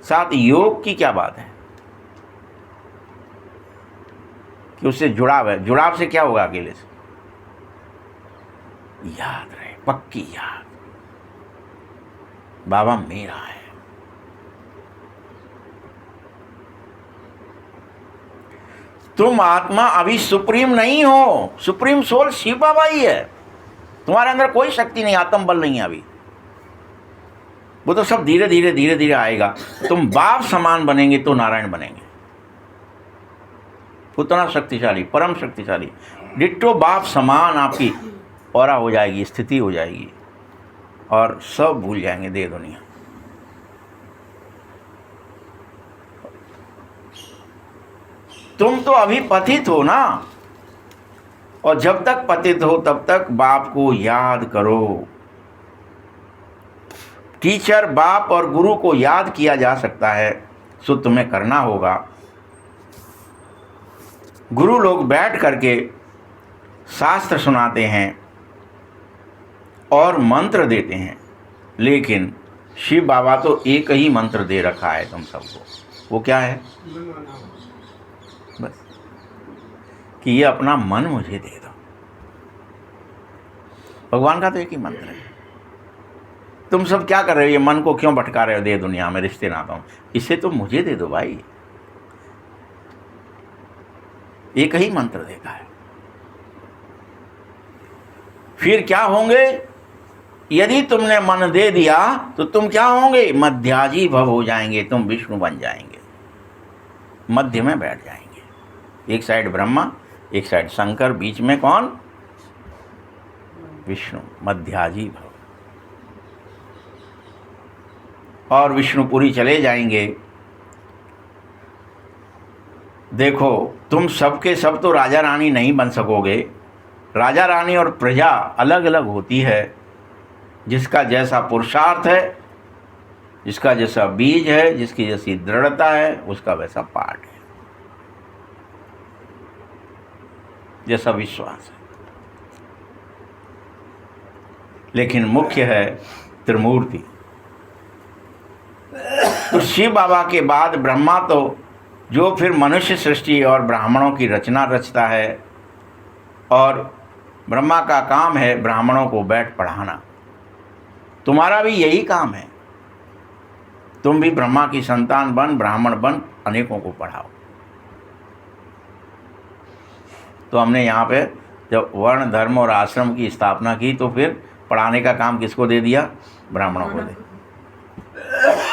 साथ योग की क्या बात है कि उससे जुड़ाव है। जुड़ाव से क्या होगा? अकेले से याद रहे, पक्की याद, बाबा मेरा है। तुम आत्मा अभी सुप्रीम नहीं हो, सुप्रीम सोल शिव बाबा ही है। तुम्हारे अंदर कोई शक्ति नहीं, आत्म बल नहीं है अभी। वो तो सब धीरे धीरे धीरे धीरे आएगा। तुम बाप समान बनेंगे तो नारायण बनेंगे, उतना शक्तिशाली, परम शक्तिशाली। डिट्टो बाप समान आपकी औरा हो जाएगी, स्थिति हो जाएगी, और सब भूल जाएंगे देह दुनिया। तुम तो अभी पतित हो ना, और जब तक पतित हो तब तक बाप को याद करो। टीचर, बाप और गुरु को याद किया जा सकता है, सो तुम्हें करना होगा। गुरु लोग बैठ करके शास्त्र सुनाते हैं और मंत्र देते हैं, लेकिन शिव बाबा तो एक ही मंत्र दे रखा है तुम सबको। वो क्या है? बस कि ये अपना मन मुझे दे दो। भगवान का तो एक ही मंत्र है। तुम सब क्या कर रहे हो? ये मन को क्यों भटका रहे हो दे दुनिया में रिश्ते नातों में? इसे तो मुझे दे दो भाई। एक ही मंत्र देता है। फिर क्या होंगे? यदि तुमने मन दे दिया तो तुम क्या होंगे? मध्याजी भव हो जाएंगे, तुम विष्णु बन जाएंगे, मध्य में बैठ जाएंगे। एक साइड ब्रह्मा, एक साइड शंकर, बीच में कौन? विष्णु, मध्याजी भव। और विष्णुपुरी चले जाएंगे। देखो, तुम सबके सब तो राजा रानी नहीं बन सकोगे। राजा रानी और प्रजा अलग अलग होती है। जिसका जैसा पुरुषार्थ है, जिसका जैसा बीज है, जिसकी जैसी दृढ़ता है, उसका वैसा पाठ है, जैसा विश्वास है। लेकिन मुख्य है त्रिमूर्ति। तो शिव बाबा के बाद ब्रह्मा तो जो फिर मनुष्य सृष्टि और ब्राह्मणों की रचना रचता है, और ब्रह्मा का काम है ब्राह्मणों को बैठ पढ़ाना। तुम्हारा भी यही काम है। तुम भी ब्रह्मा की संतान बन, ब्राह्मण बन, अनेकों को पढ़ाओ। तो हमने यहाँ पे जब वर्ण, धर्म और आश्रम की स्थापना की तो फिर पढ़ाने का काम किसको दे दिया? ब्राह्मणों को दे,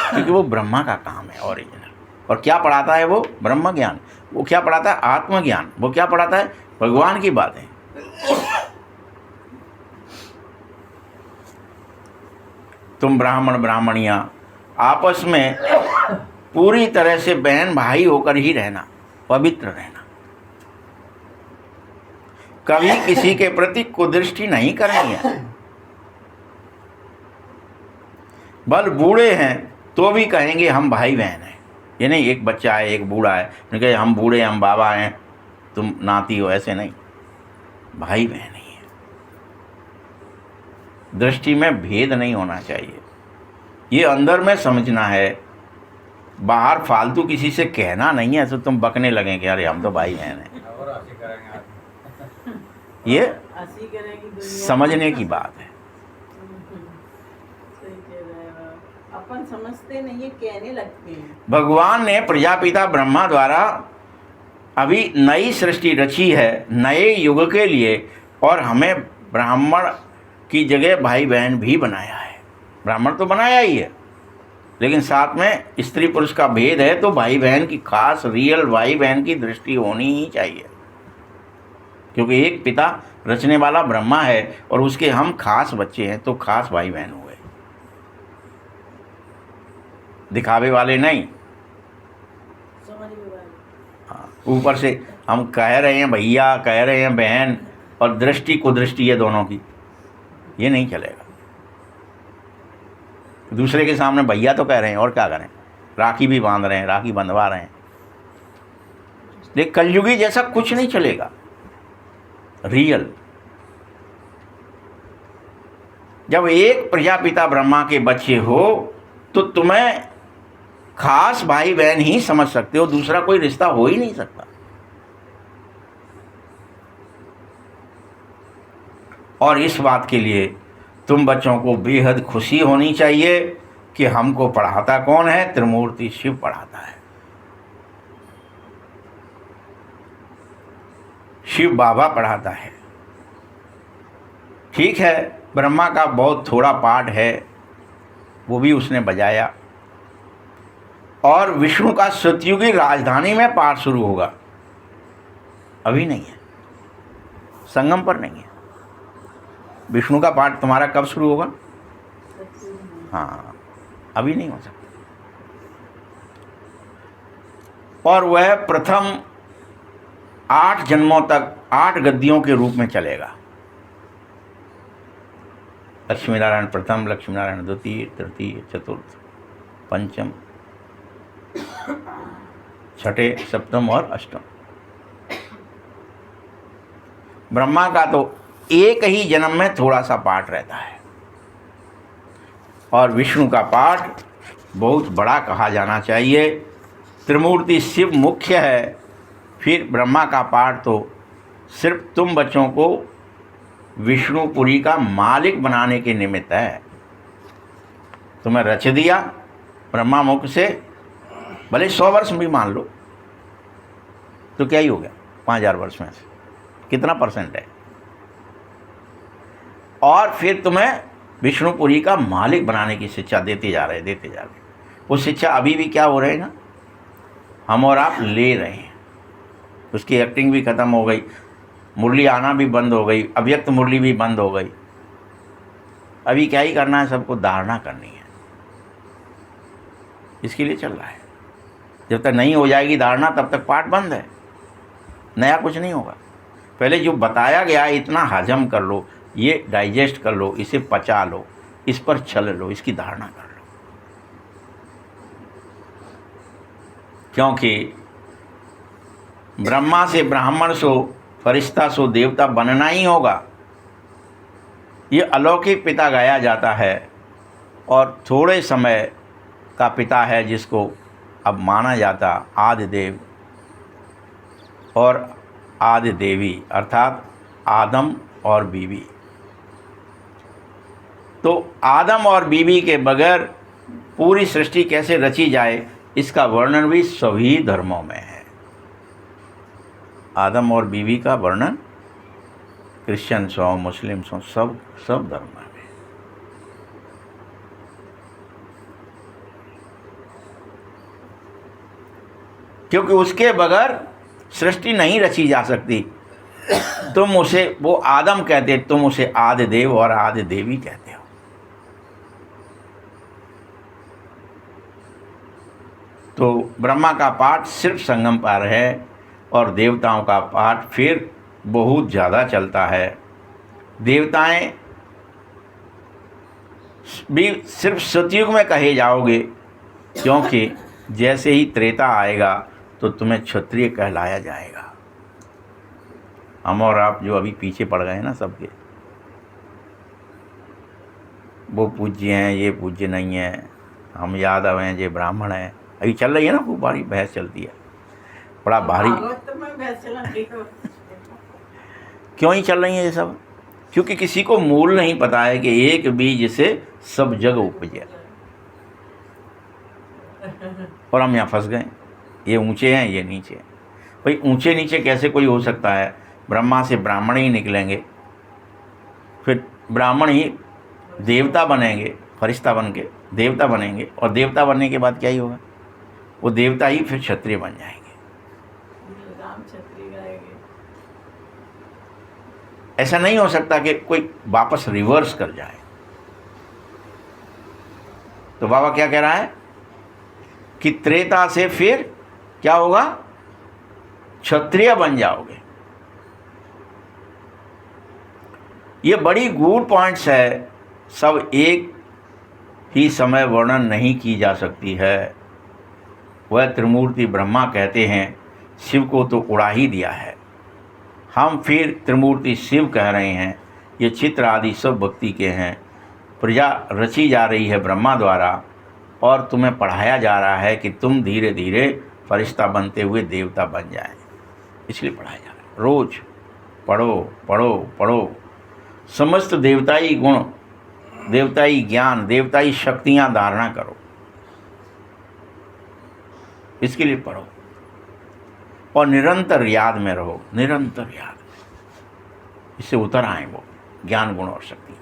क्योंकि वो ब्रह्मा का काम है ओरिजिनल। और क्या पढ़ाता है वो? ब्रह्म ज्ञान। वो क्या पढ़ाता है? आत्मज्ञान। वो क्या पढ़ाता है? भगवान की बातें। तुम ब्राह्मण ब्राह्मणियां आपस में पूरी तरह से बहन भाई होकर ही रहना, पवित्र रहना। कभी किसी के प्रति कुदृष्टि नहीं करेंगे। बल बूढ़े हैं तो भी कहेंगे हम भाई बहन हैं। ये नहीं एक बच्चा है एक बूढ़ा है, नहीं कहे हम बूढ़े हम बाबा हैं तुम नाती हो, ऐसे नहीं। भाई बहन ही है। दृष्टि में भेद नहीं होना चाहिए। ये अंदर में समझना है, बाहर फालतू किसी से कहना नहीं है। तो तुम बकने लगेंगे अरे हम तो भाई बहन हैं। ये समझने की बात है। अपन समझते नहीं है, कहने लगते हैं। भगवान ने प्रजापिता ब्रह्मा द्वारा अभी नई सृष्टि रची है नए युग के लिए, और हमें ब्राह्मण की जगह भाई बहन भी बनाया है। ब्राह्मण तो बनाया ही है, लेकिन साथ में स्त्री पुरुष का भेद है। तो भाई बहन की खास रियल भाई बहन की दृष्टि होनी ही चाहिए, क्योंकि एक पिता रचने वाला ब्रह्मा है और उसके हम खास बच्चे हैं, तो खास भाई बहन हुए, दिखावे वाले नहीं। हाँ, ऊपर से हम कह रहे हैं भैया, कह रहे हैं बहन, और दृष्टि कुदृष्टि है दोनों की, ये नहीं चलेगा। दूसरे के सामने भैया तो कह रहे हैं और क्या करें, राखी भी बांध रहे हैं, राखी बंधवा रहे हैं, लेकिन कलयुगी जैसा कुछ नहीं चलेगा रियल। जब एक प्रजापिता ब्रह्मा के बच्चे हो तो तुम्हें खास भाई बहन ही समझ सकते हो, दूसरा कोई रिश्ता हो ही नहीं सकता। और इस बात के लिए तुम बच्चों को बेहद खुशी होनी चाहिए कि हमको पढ़ाता कौन है? त्रिमूर्ति शिव पढ़ाता है। शिव बाबा पढ़ाता है। ठीक है, ब्रह्मा का बहुत थोड़ा पाठ है, वो भी उसने बजाया, और विष्णु का सतयुगी राजधानी में पाठ शुरू होगा। अभी नहीं है, संगम पर नहीं है। विष्णु का पाठ तुम्हारा कब शुरू होगा? हाँ, अभी नहीं हो सकता। और वह प्रथम 8 जन्मों तक 8 गद्दियों के रूप में चलेगा। लक्ष्मी नारायण प्रथम, लक्ष्मी नारायण द्वितीय, तृतीय, चतुर्थ, पंचम, छठे, सप्तम और अष्टम। ब्रह्मा का तो एक ही जन्म में थोड़ा सा पाठ रहता है और विष्णु का पाठ बहुत बड़ा कहा जाना चाहिए। त्रिमूर्ति शिव मुख्य है, फिर ब्रह्मा का पाठ तो सिर्फ तुम बच्चों को विष्णुपुरी का मालिक बनाने के निमित्त है। तुम्हें रच दिया ब्रह्मा मुख से, भले 100 वर्ष भी मान लो तो क्या ही हो गया, 5000 वर्ष में से कितना % है। और फिर तुम्हें विष्णुपुरी का मालिक बनाने की शिक्षा देते जा रहे। वो शिक्षा अभी भी क्या हो रहे हैं ना, हम और आप ले रहे हैं। उसकी एक्टिंग भी ख़त्म हो गई, मुरली आना भी बंद हो गई, अव्यक्त मुरली भी बंद हो गई। अभी क्या ही करना है, सबको धारणा करनी है, इसके लिए चल रहा है। जब तक नहीं हो जाएगी धारणा तब तक पाठ बंद है, नया कुछ नहीं होगा। पहले जो बताया गया है इतना हजम कर लो, ये डाइजेस्ट कर लो, इसे पचा लो, इस पर चल लो, इसकी धारणा कर लो। क्योंकि ब्रह्मा से ब्राह्मण सो फरिश्ता सो देवता बनना ही होगा। ये अलौकिक पिता गाया जाता है और थोड़े समय का पिता है जिसको अब माना जाता आदि देव और आदि देवी, अर्थात आदम और बीवी। तो आदम और बीवी के बगैर पूरी सृष्टि कैसे रची जाए, इसका वर्णन भी सभी धर्मों में है। आदम और बीवी का वर्णन क्रिश्चियंस हो, मुस्लिम्स हो, सब धर्म में। क्योंकि उसके बगैर सृष्टि नहीं रची जा सकती। तुम उसे, वो आदम कहते, तुम उसे आदि देव और आदि देवी कहते हो। तो ब्रह्मा का पाठ सिर्फ संगम पार है और देवताओं का पाठ फिर बहुत ज़्यादा चलता है। देवताएं भी सिर्फ सतयुग में कहे जाओगे, क्योंकि जैसे ही त्रेता आएगा तो तुम्हें क्षत्रिय कहलाया जाएगा। हम और आप जो अभी पीछे पड़ गए हैं ना सबके, वो पूज्य हैं, ये पूज्य नहीं है, हम यादव हैं, ये ब्राह्मण हैं। अभी चल रही है ना, खूब भारी बहस चलती है, बड़ा भारी। क्यों ही चल रही है ये सब? क्योंकि किसी को मूल नहीं पता है कि एक बीज से सब जग उपजे, और हम यहाँ फंस गए। ये ऊंचे हैं, ये नीचे हैं। भाई ऊंचे नीचे कैसे कोई हो सकता है? ब्रह्मा से ब्राह्मण ही निकलेंगे, फिर ब्राह्मण ही देवता बनेंगे, फरिश्ता बन के देवता बनेंगे, और देवता बनने के बाद क्या ही होगा? वो देवता ही फिर क्षत्रिय बन जाएंगे। राम क्षत्रिय गाएंगे। ऐसा नहीं हो सकता कि कोई वापस रिवर्स कर जाए। तो बाबा क्या कह रहा है कि त्रेता से फिर क्या होगा? क्षत्रिय बन जाओगे। ये बड़ी गूढ़ पॉइंट्स है, सब एक ही समय वर्णन नहीं की जा सकती है। वह त्रिमूर्ति ब्रह्मा कहते हैं, शिव को तो उड़ा ही दिया है, हम फिर त्रिमूर्ति शिव कह रहे हैं। ये चित्र आदि सब भक्ति के हैं। प्रजा रची जा रही है ब्रह्मा द्वारा, और तुम्हें पढ़ाया जा रहा है कि तुम धीरे धीरे फरिश्ता बनते हुए देवता बन जाएं। इसलिए पढ़ाया जा रहा है। रोज पढ़ो पढ़ो पढ़ो, समस्त देवताई गुण, देवताई ज्ञान, देवताई शक्तियाँ धारणा करो। इसके लिए पढ़ो और निरंतर याद में रहो, निरंतर याद में। इससे उतर आए वो ज्ञान गुण और शक्ति।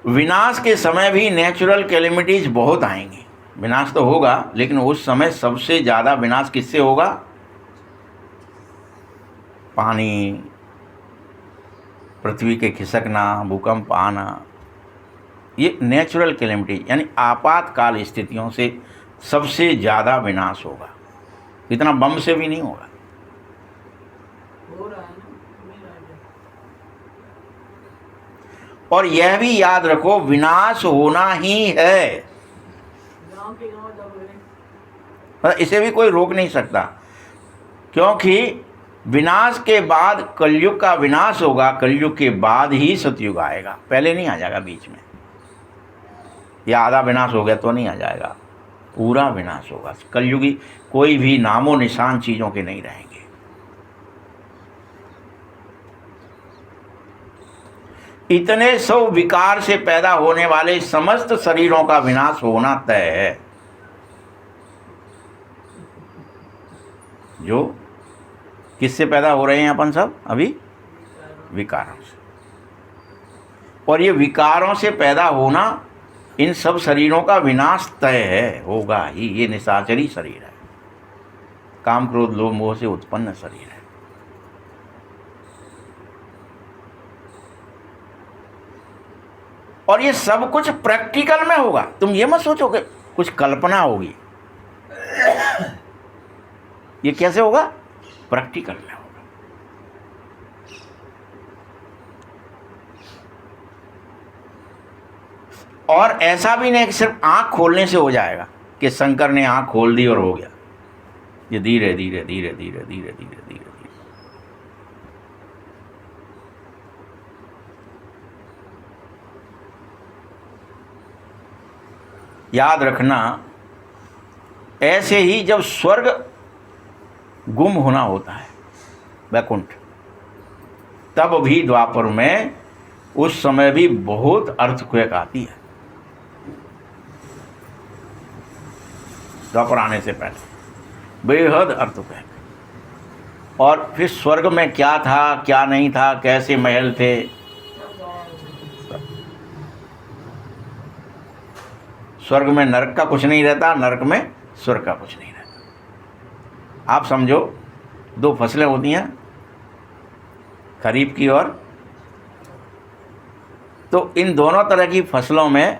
विनाश के समय भी नेचुरल कैलेमिटीज बहुत आएंगी। विनाश तो होगा, लेकिन उस समय सबसे ज़्यादा विनाश किससे होगा? पानी, पृथ्वी के खिसकना, भूकंप आना, ये नेचुरल कैलेमिटी यानी आपातकाल स्थितियों से सबसे ज़्यादा विनाश होगा। इतना बम से भी नहीं होगा। हो रहा है ना, मिल रहा है। और यह भी याद रखो, विनाश होना ही है, गांव के गांव दब गए। इसे भी कोई रोक नहीं सकता। क्योंकि विनाश के बाद कलयुग का विनाश होगा, कलयुग के बाद ही सतयुग आएगा, पहले नहीं आ जाएगा बीच में। या आधा विनाश हो गया तो नहीं आ जाएगा, पूरा विनाश होगा। कलयुगी कोई भी नामो निशान चीज़ों के नहीं रहेंगे। इतने सब विकार से पैदा होने वाले समस्त शरीरों का विनाश होना तय है। जो किससे पैदा हो रहे हैं अपन सब अभी? विकारों से। और ये विकारों से पैदा होना, इन सब शरीरों का विनाश तय है, होगा ही। ये निशाचरी शरीर है, काम क्रोध लोभ मोह से उत्पन्न शरीर है। और ये सब कुछ प्रैक्टिकल में होगा। तुम ये मत सोचो कि कुछ कल्पना होगी। ये कैसे होगा? प्रैक्टिकल में होगा। और ऐसा भी नहीं कि सिर्फ आंख खोलने से हो जाएगा कि शंकर ने आंख खोल दी और हो गया। ये धीरे धीरे धीरे धीरे धीरे धीरे धीरे धीरे याद रखना। ऐसे ही जब स्वर्ग गुम होना होता है, वैकुंठ, तब भी द्वापर में उस समय भी बहुत अर्थक्वेक आती है। द्वापर आने से पहले बेहद अर्थक्वेक। और फिर स्वर्ग में क्या था क्या नहीं था, कैसे महल थे, स्वर्ग में नरक का कुछ नहीं रहता, नरक में स्वर्ग का कुछ नहीं रहता। आप समझो, दो फसलें होती हैं, खरीफ की और, तो इन दोनों तरह की फसलों में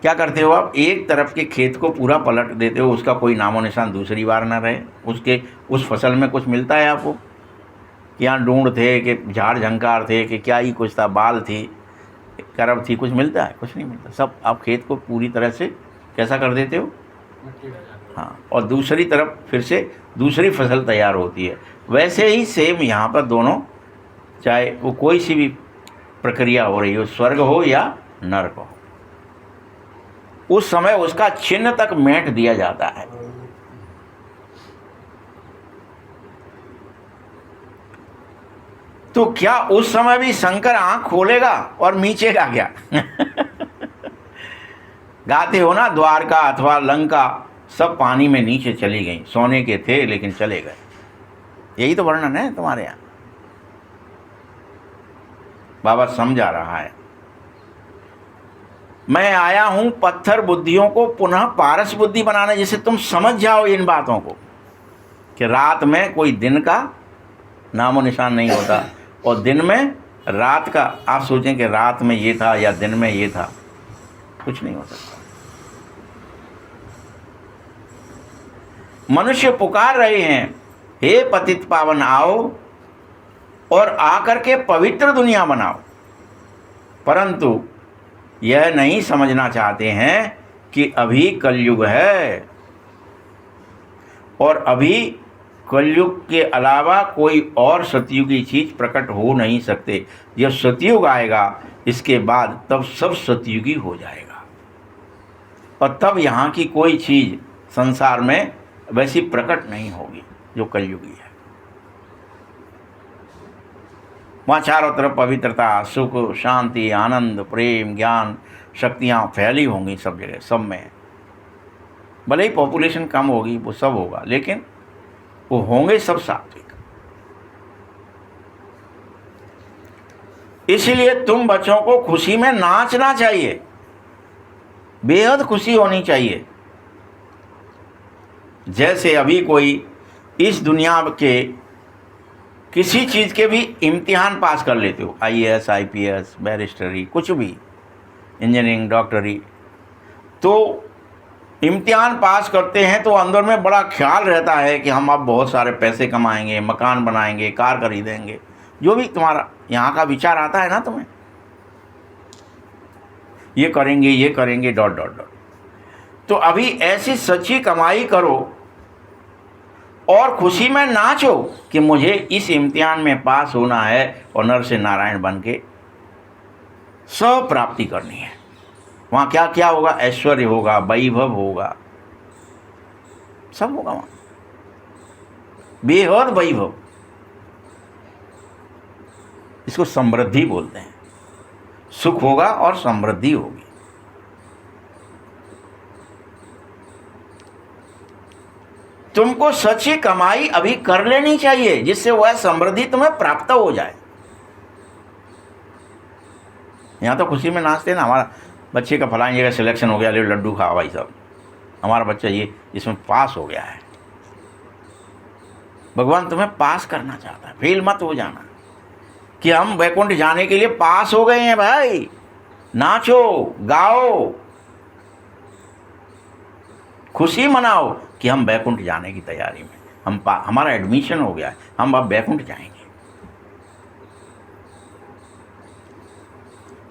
क्या करते हो आप? एक तरफ के खेत को पूरा पलट देते हो, उसका कोई नामो निशान दूसरी बार ना रहे। उसके उस फसल में कुछ मिलता है आपको? कि यहाँ ढूंढ थे, कि झाड़ झंकार थे, कि क्या ही कुछ था, बाल थी, करब थी, कुछ मिलता है? कुछ नहीं मिलता। सब आप खेत को पूरी तरह से कैसा कर देते हो? हाँ। और दूसरी तरफ फिर से दूसरी फसल तैयार होती है। वैसे ही सेम यहाँ पर दोनों, चाहे वो कोई सी भी प्रक्रिया हो रही हो, स्वर्ग हो या नरक हो, उस समय उसका चिन्ह तक मेट दिया जाता है। तो क्या उस समय भी शंकर आंख खोलेगा और मीचेगा क्या? गाते हो ना, द्वारका अथवा लंका सब पानी में नीचे चली गई, सोने के थे लेकिन चले गए। यही तो वर्णन है तुम्हारे यहाँ। बाबा समझा रहा है, मैं आया हूं पत्थर बुद्धियों को पुनः पारस बुद्धि बनाने, जिसे तुम समझ जाओ इन बातों को कि रात में कोई दिन का नामो निशान नहीं होता, और दिन में रात का आप सोचें कि रात में ये था या दिन में ये था, कुछ नहीं हो सकता। मनुष्य पुकार रहे हैं, हे पतित पावन आओ और आकर के पवित्र दुनिया बनाओ, परंतु यह नहीं समझना चाहते हैं कि अभी कलयुग है और अभी कलयुग के अलावा कोई और सतयुगी चीज प्रकट हो नहीं सकते। जब सतयुग आएगा इसके बाद तब सब सतयुगी हो जाएगा, और तब यहाँ की कोई चीज संसार में वैसी प्रकट नहीं होगी जो कलयुगी है। वहाँ चारों तरफ पवित्रता, सुख, शांति, आनंद, प्रेम, ज्ञान, शक्तियाँ फैली होंगी सब जगह, सब में। भले ही पॉपुलेशन कम होगी, वो सब होगा, लेकिन वो होंगे सब सात्विक। इसलिए तुम बच्चों को खुशी में नाचना चाहिए, बेहद खुशी होनी चाहिए। जैसे अभी कोई इस दुनिया के किसी चीज़ के भी इम्तिहान पास कर लेते हो, IAS, IPS, बैरिस्टरी, कुछ भी, इंजीनियरिंग, डॉक्टरी, तो इम्तिहान पास करते हैं तो अंदर में बड़ा ख्याल रहता है कि हम अब बहुत सारे पैसे कमाएंगे, मकान बनाएंगे, कार खरीदेंगे, जो भी तुम्हारा यहाँ का विचार आता है ना तुम्हें, ये करेंगे डॉट डॉट डॉट। तो अभी ऐसी सच्ची कमाई करो और खुशी में नाचो कि मुझे इस इम्तिहान में पास होना है और नर से नारायण बन के सब प्राप्ति करनी है। वहाँ क्या क्या होगा? ऐश्वर्य होगा, वैभव होगा, सब होगा वहाँ, बेहद वैभव। इसको समृद्धि बोलते हैं। सुख होगा और समृद्धि होगी। तुमको सच्ची कमाई अभी कर लेनी चाहिए जिससे वह समृद्धि तुम्हें प्राप्त हो जाए। यहाँ तो खुशी में नाचते ना, हमारा बच्चे का फलानी जगह सिलेक्शन हो गया, ले लड्डू खाओ भाई साहब, हमारा बच्चा ये इसमें पास हो गया है। भगवान तुम्हें पास करना चाहता है, फेल मत हो जाना कि हम वैकुंठ जाने के लिए पास हो गए हैं। भाई नाचो, गाओ, खुशी मनाओ कि हम वैकुंठ जाने की तैयारी में, हमारा एडमिशन हो गया है, हम अब वैकुंठ जाएंगे।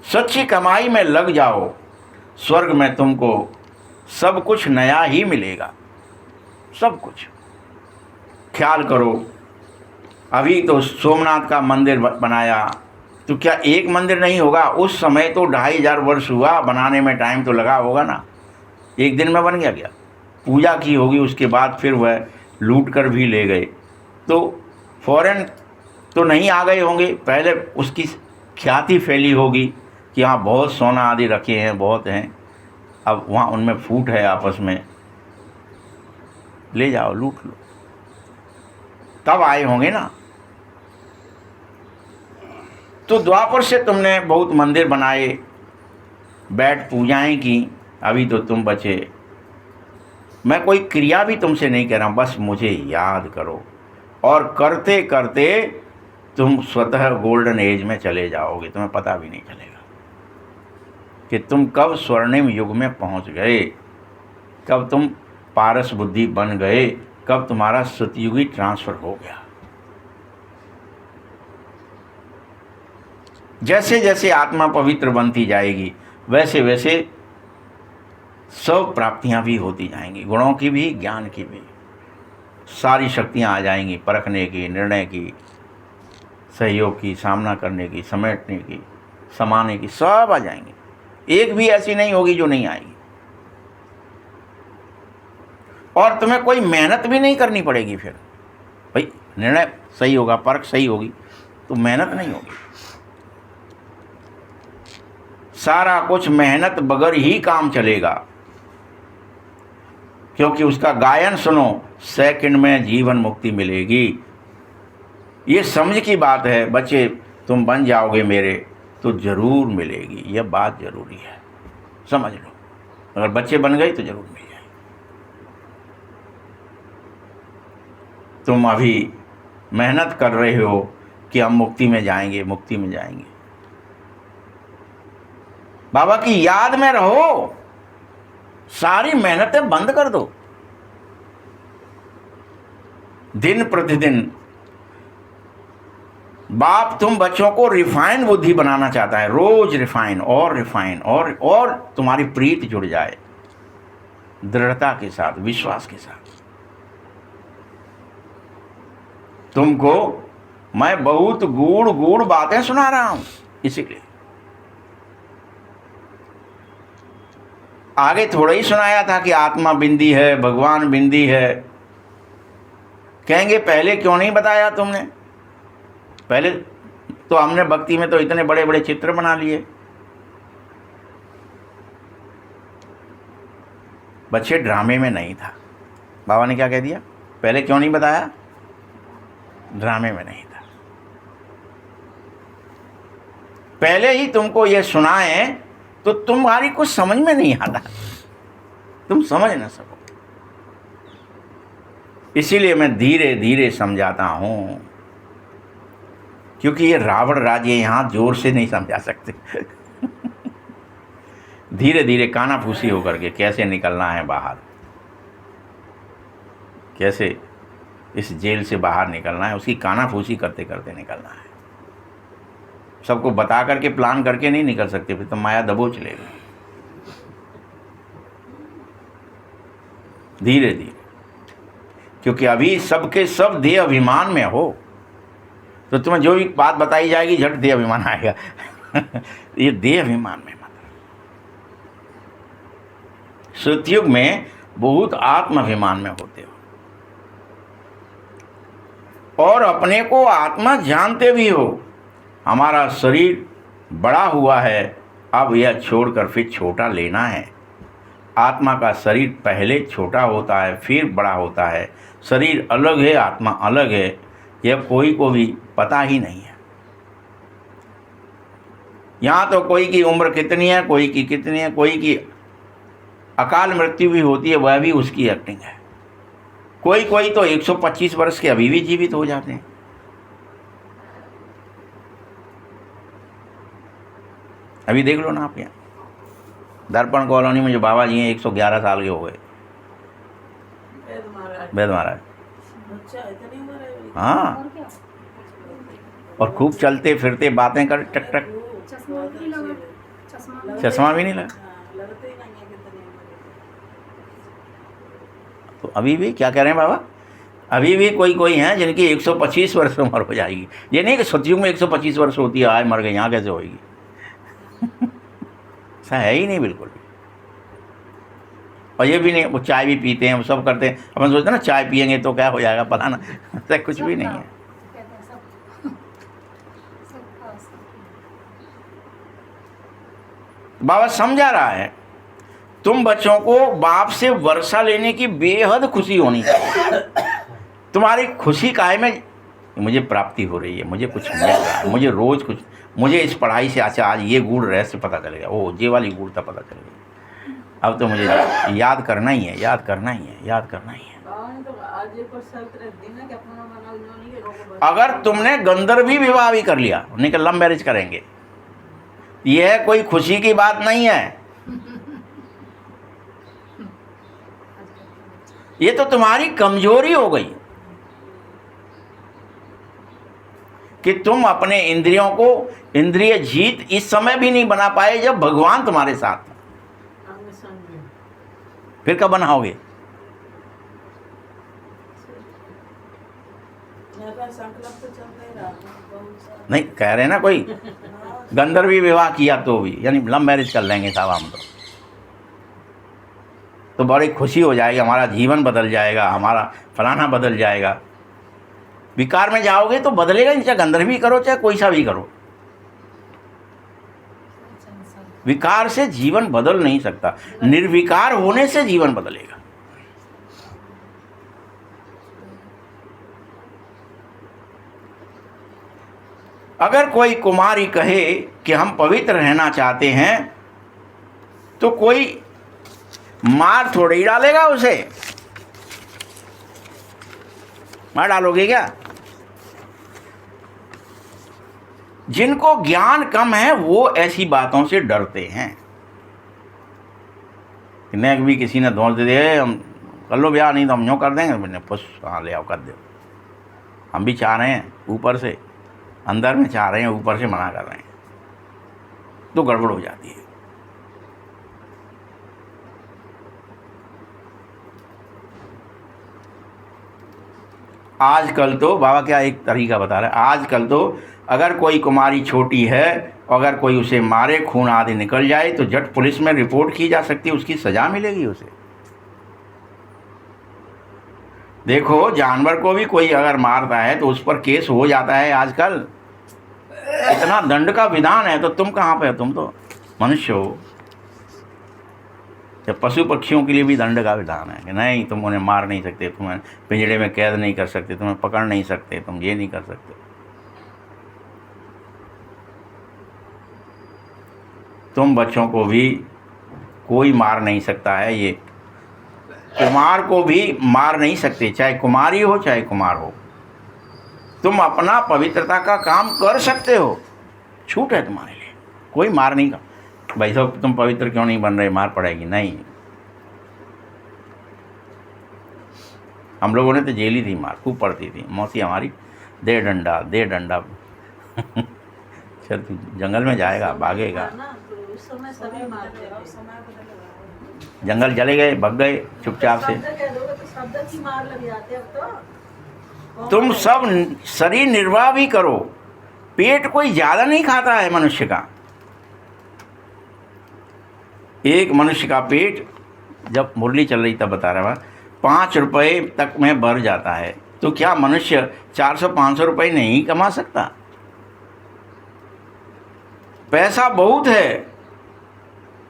सच्ची कमाई में लग जाओ, स्वर्ग में तुमको सब कुछ नया ही मिलेगा, सब कुछ। ख्याल करो, अभी तो सोमनाथ का मंदिर बनाया, तो क्या एक मंदिर नहीं होगा? उस समय तो 2500 वर्ष हुआ बनाने में, टाइम तो लगा होगा ना, एक दिन में बन गया क्या? पूजा की होगी, उसके बाद फिर वह लूट कर भी ले गए, तो फौरन तो नहीं आ गए होंगे, पहले उसकी ख्याति फैली होगी कि हाँ बहुत सोना आदि रखे हैं, बहुत हैं, अब वहाँ उनमें फूट है आपस में, ले जाओ लूट लो, तब आए होंगे ना। तो द्वापर से तुमने बहुत मंदिर बनाए, बैठ पूजाएं की, अभी तो तुम बचे। मैं कोई क्रिया भी तुमसे नहीं कह रहा हूँ, बस मुझे याद करो, और करते करते तुम स्वतः गोल्डन एज में चले जाओगे, तुम्हें पता भी नहीं चलेगा कि तुम कब स्वर्णिम युग में पहुँच गए, कब तुम पारस बुद्धि बन गए, कब तुम्हारा सतयुगी ट्रांसफर हो गया। जैसे जैसे आत्मा पवित्र बनती जाएगी वैसे वैसे सब प्राप्तियां भी होती जाएंगी, गुणों की भी, ज्ञान की भी, सारी शक्तियां आ जाएंगी, परखने की, निर्णय की, सहयोग की, सामना करने की, समेटने की, समाने की, सब आ जाएंगी। एक भी ऐसी नहीं होगी जो नहीं आएगी। और तुम्हें कोई मेहनत भी नहीं करनी पड़ेगी। फिर भाई निर्णय सही होगा, परख सही होगी, तो मेहनत नहीं होगी। सारा कुछ मेहनत बगैर ही काम चलेगा, क्योंकि उसका गायन सुनो, सेकंड में जीवन मुक्ति मिलेगी। ये समझ की बात है बच्चे, तुम बन जाओगे मेरे तो जरूर मिलेगी, यह बात जरूरी है, समझ लो। अगर बच्चे बन गए तो जरूर मिल जाए। तुम अभी मेहनत कर रहे हो कि हम मुक्ति में जाएंगे, मुक्ति में जाएंगे। बाबा की याद में रहो, सारी मेहनतें बंद कर दो। दिन प्रतिदिन बाप तुम बच्चों को रिफाइन बुद्धि बनाना चाहता है, रोज रिफाइन और रिफाइन, और तुम्हारी प्रीति जुड़ जाए दृढ़ता के साथ, विश्वास के साथ। तुमको मैं बहुत गूढ़ गूढ़ बातें सुना रहा हूं, इसीलिए आगे थोड़ा ही सुनाया था कि आत्मा बिंदी है, भगवान बिंदी है। कहेंगे पहले क्यों नहीं बताया तुमने? पहले तो हमने भक्ति में तो इतने बड़े बड़े चित्र बना लिए। बच्चे ड्रामे में नहीं था। बाबा ने क्या कह दिया? पहले क्यों नहीं बताया? ड्रामे में नहीं था। पहले ही तुमको ये सुनाए तो तुम्हारी कुछ समझ में नहीं आता, तुम समझ ना सको। इसीलिए मैं धीरे धीरे समझाता हूं, क्योंकि ये रावण राज्य यहां जोर से नहीं समझा सकते। धीरे धीरे कानाफूसी होकर के कैसे निकलना है बाहर, कैसे इस जेल से बाहर निकलना है, उसकी कानाफूसी करते करते निकलना है। सबको बता करके प्लान करके नहीं निकल सकते, फिर तो माया दबोच लेगा। धीरे धीरे क्योंकि अभी सबके सब देह अभिमान में हो, तो तुम्हें जो भी बात बताई जाएगी झट देह अभिमान आएगा। ये देह अभिमान में मत। सतयुग में बहुत आत्माभिमान में होते हो और अपने को आत्मा जानते भी हो। हमारा शरीर बड़ा हुआ है, अब यह छोड़कर फिर छोटा लेना है। आत्मा का शरीर पहले छोटा होता है फिर बड़ा होता है। शरीर अलग है, आत्मा अलग है, यह कोई को भी पता ही नहीं है। यहाँ तो कोई की उम्र कितनी है, कोई की कितनी है, कोई की अकाल मृत्यु भी होती है, वह भी उसकी एक्टिंग है। कोई कोई तो 125 वर्ष के अभी भी जीवित हो जाते हैं। अभी देख लो ना आप, यहाँ दर्पण कॉलोनी में जो बाबा जी हैं 111 साल के हो गए, वेद महाराज। अच्छा, इतनी उम्र है? हाँ, और खूब चलते फिरते बातें कर, टक टक, चश्मा भी नहीं लगा। चश्मा भी नहीं लगा। लगते ही नहीं है कितनी उम्र है। तो अभी भी क्या कह रहे हैं बाबा, अभी भी कोई कोई हैं जिनकी 125 वर्ष उम्र हो जाएगी। ये नहीं कि सतयुग में 125 वर्ष होती है, आए मर गए, यहाँ कैसे होगी? ऐसा है ही नहीं बिल्कुल भी। और ये भी नहीं, वो चाय भी पीते हैं, वो सब करते हैं। अपन सोचते हैं ना चाय पियेंगे तो क्या हो जाएगा, पता ना, ऐसा कुछ भी नहीं है। बाबा समझा रहा है, तुम बच्चों को बाप से वर्षा लेने की बेहद खुशी होनी चाहिए। तुम्हारी खुशी काहे में, मुझे प्राप्ति हो रही है, मुझे कुछ मिल रहा है, मुझे रोज कुछ, मुझे इस पढ़ाई से अच्छा आज ये गुण रहस्य पता चलेगा, ओ ये वाली गुण तो पता चलेगी। अब तो मुझे याद करना ही है, याद करना ही है, याद करना ही है। अगर तुमने गंधर्वी विवाह भी कर लिया, उन्हें लव मैरिज करेंगे, यह कोई खुशी की बात नहीं है। ये तो तुम्हारी कमजोरी हो गई कि तुम अपने इंद्रियों को इंद्रिय जीत इस समय भी नहीं बना पाए जब भगवान तुम्हारे साथ था। फिर कब बनाओगे? नहीं कह रहे ना कोई गंधर्वी विवाह किया तो भी, यानी लव मैरिज कर लेंगे साहब हम तो बड़ी खुशी हो जाएगी, हमारा जीवन बदल जाएगा, हमारा फलाना बदल जाएगा। विकार में जाओगे तो बदलेगा नहीं, चाहे गंधर्वी करो चाहे कोई सा भी करो। विकार से जीवन बदल नहीं सकता, निर्विकार होने से जीवन बदलेगा। अगर कोई कुमारी कहे कि हम पवित्र रहना चाहते हैं तो कोई मार थोड़ी ही डालेगा उसे, मार डालोगे क्या? जिनको ज्ञान कम है वो ऐसी बातों से डरते हैं। नेक भी किसी ने धोल दे दिए, हम कर लो ब्याह, नहीं तो हम यूँ कर देंगे, मैंने पुश हाँ ले आओ कर दो। हम भी चाह रहे हैं ऊपर से, अंदर में चाह रहे हैं, ऊपर से मना कर रहे हैं, तो गड़बड़ हो जाती है। आजकल तो बाबा क्या एक तरीका बता रहे हैं, आजकल तो अगर कोई कुमारी छोटी है, अगर कोई उसे मारे, खून आदि निकल जाए तो झट पुलिस में रिपोर्ट की जा सकती है, उसकी सजा मिलेगी उसे। देखो जानवर को भी कोई अगर मारता है तो उस पर केस हो जाता है आजकल, इतना दंड का विधान है। तो तुम कहाँ पे हो, तुम तो मनुष्य हो। जब पशु पक्षियों के लिए भी दंड का विधान है कि नहीं तुम उन्हें मार नहीं सकते, तुम्हें पिंजड़े में कैद नहीं कर सकते, तुम्हें पकड़ नहीं सकते, तुम ये नहीं कर सकते। तुम बच्चों को भी कोई मार नहीं सकता है, ये कुमार को भी मार नहीं सकते, चाहे कुमारी हो चाहे कुमार हो। तुम अपना पवित्रता का काम कर सकते हो, छूट है तुम्हारे लिए, कोई मार नहीं का भाई साहब तुम पवित्र क्यों नहीं बन रहे, मार पड़ेगी, नहीं। हम लोगों ने तो जेली थी, मार खूब पड़ती थी, मौसी हमारी दे डंडा दे डंडा। चल तू जंगल में जाएगा, भागेगा, जंगल चले गए, भग गए चुपचाप से। शब्द की मार लग जाते अब तो। तुम सब शरीर निर्वाह भी करो, पेट कोई ज्यादा नहीं खाता है मनुष्य का। एक मनुष्य का पेट, जब मुरली चल रही तब बता रहा था, 5 रुपये तक में भर जाता है। तो क्या मनुष्य 400-500 रुपये नहीं कमा सकता? पैसा बहुत है,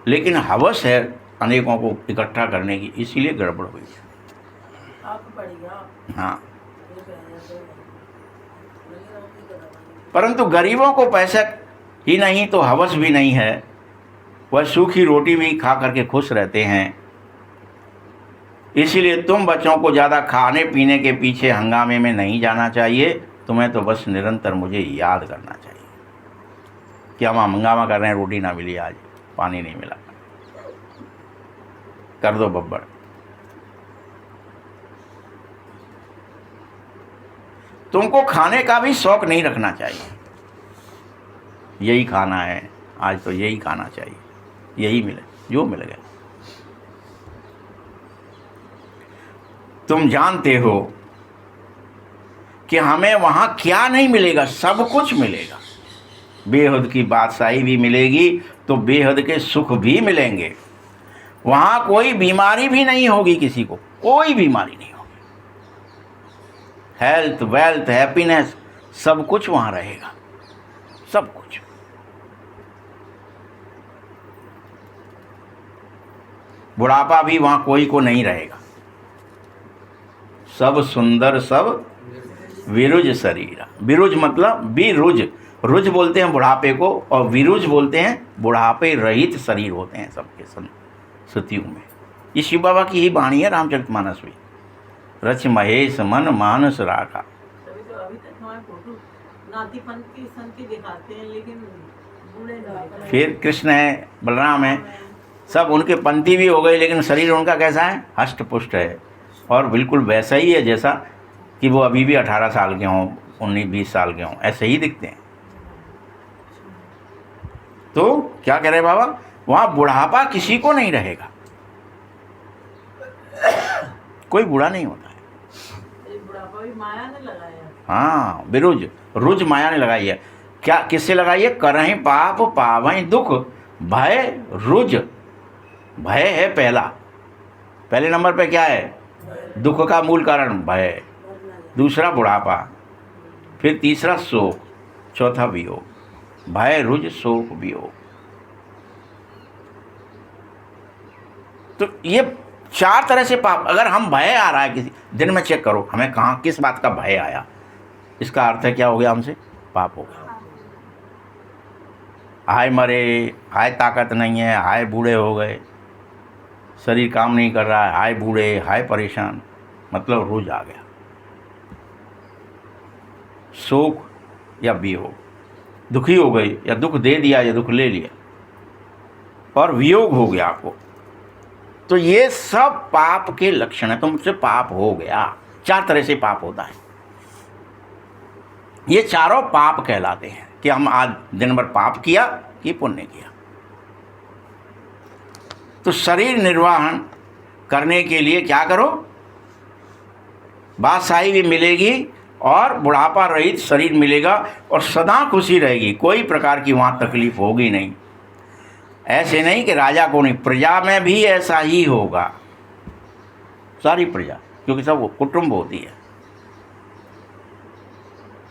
लेकिन हवस है अनेकों को इकट्ठा करने की, इसीलिए गड़बड़ हुई है। आप बढ़िया। हाँ, परंतु गरीबों को पैसा ही नहीं तो हवस भी नहीं है, वह सूखी रोटी भी खा करके खुश रहते हैं। इसीलिए तुम बच्चों को ज़्यादा खाने पीने के पीछे हंगामे में नहीं जाना चाहिए। तुम्हें तो बस निरंतर मुझे याद करना चाहिए कि हम हंगामा कर रहे हैं, रोटी ना मिली, आज पानी नहीं मिला, कर दो बब्बर। तुमको खाने का भी शौक नहीं रखना चाहिए, यही खाना है आज तो यही खाना चाहिए, यही मिले जो मिल गया। तुम जानते हो कि हमें वहां क्या नहीं मिलेगा, सब कुछ मिलेगा। बेहद की बादशाही भी मिलेगी तो बेहद के सुख भी मिलेंगे। वहां कोई बीमारी भी नहीं होगी, किसी को कोई बीमारी नहीं होगी। हेल्थ, वेल्थ, हैप्पीनेस, सब कुछ वहां रहेगा, सब कुछ। बुढ़ापा भी वहां कोई को नहीं रहेगा। सब सुंदर, सब विरुज शरीर। विरुज मतलब विरुज, रुज बोलते हैं बुढ़ापे को, और विरुज बोलते हैं बुढ़ापे रहित शरीर होते हैं सबके सतयुग में। ये शिव बाबा की ही वाणी है रामचरितमानस में। रच महेश मन मानस राखा। तभी तो अभी तक हमारे फोटो नातीपन की संति दिखाते हैं, लेकिन बूढ़े नहीं। फिर कृष्ण है, बलराम है, सब उनके पंथी भी हो गए, लेकिन शरीर उनका कैसा है? हष्ट पुष्ट है, और बिल्कुल वैसा ही है जैसा कि वो अभी भी 18 साल के हों, 19-20 साल के हों, ऐसे ही दिखते हैं। तो क्या कह रहे बाबा? वहाँ बुढ़ापा किसी को नहीं रहेगा, कोई बूढ़ा नहीं होता है। बुढ़ापा भी माया ने लगाया। हाँ, बिरुज, रुज माया ने लगाई है। क्या, किससे लगाई है? करहीं पाप पावहीं दुख, भय रुज। भय है पहला, पहले नंबर पे क्या है? दुख का मूल कारण भय, दूसरा बुढ़ापा, फिर तीसरा शोक, चौथा वियोग। भय रुज शोक वियोग। तो ये 4 तरह से पाप। अगर हम भय आ रहा है किसी दिन में, चेक करो हमें कहाँ किस बात का भय आया, इसका अर्थ है क्या हो गया? हमसे पाप हो गया। हाय मरे, हाय ताकत नहीं है, हाय बूढ़े हो गए, शरीर काम नहीं कर रहा है, हाय बूढ़े, हाय परेशान, मतलब रोज आ गया। शोक या वियोग, दुखी हो गई, या दुख दे दिया या दुख ले लिया, और वियोग हो गया आपको। तो ये सब पाप के लक्षण है। तुमसे पाप हो गया। 4 तरह से पाप होता है। ये चारों पाप कहलाते हैं कि हम आज दिन भर पाप किया कि पुण्य किया। तो शरीर निर्वाहन करने के लिए क्या करो? बादशाही भी मिलेगी और बुढ़ापा रहित शरीर मिलेगा, और सदा खुशी रहेगी, कोई प्रकार की वहाँ तकलीफ होगी नहीं। ऐसे नहीं कि राजा को नहीं, प्रजा में भी ऐसा ही होगा, सारी प्रजा, क्योंकि सब कुटुंब होती है,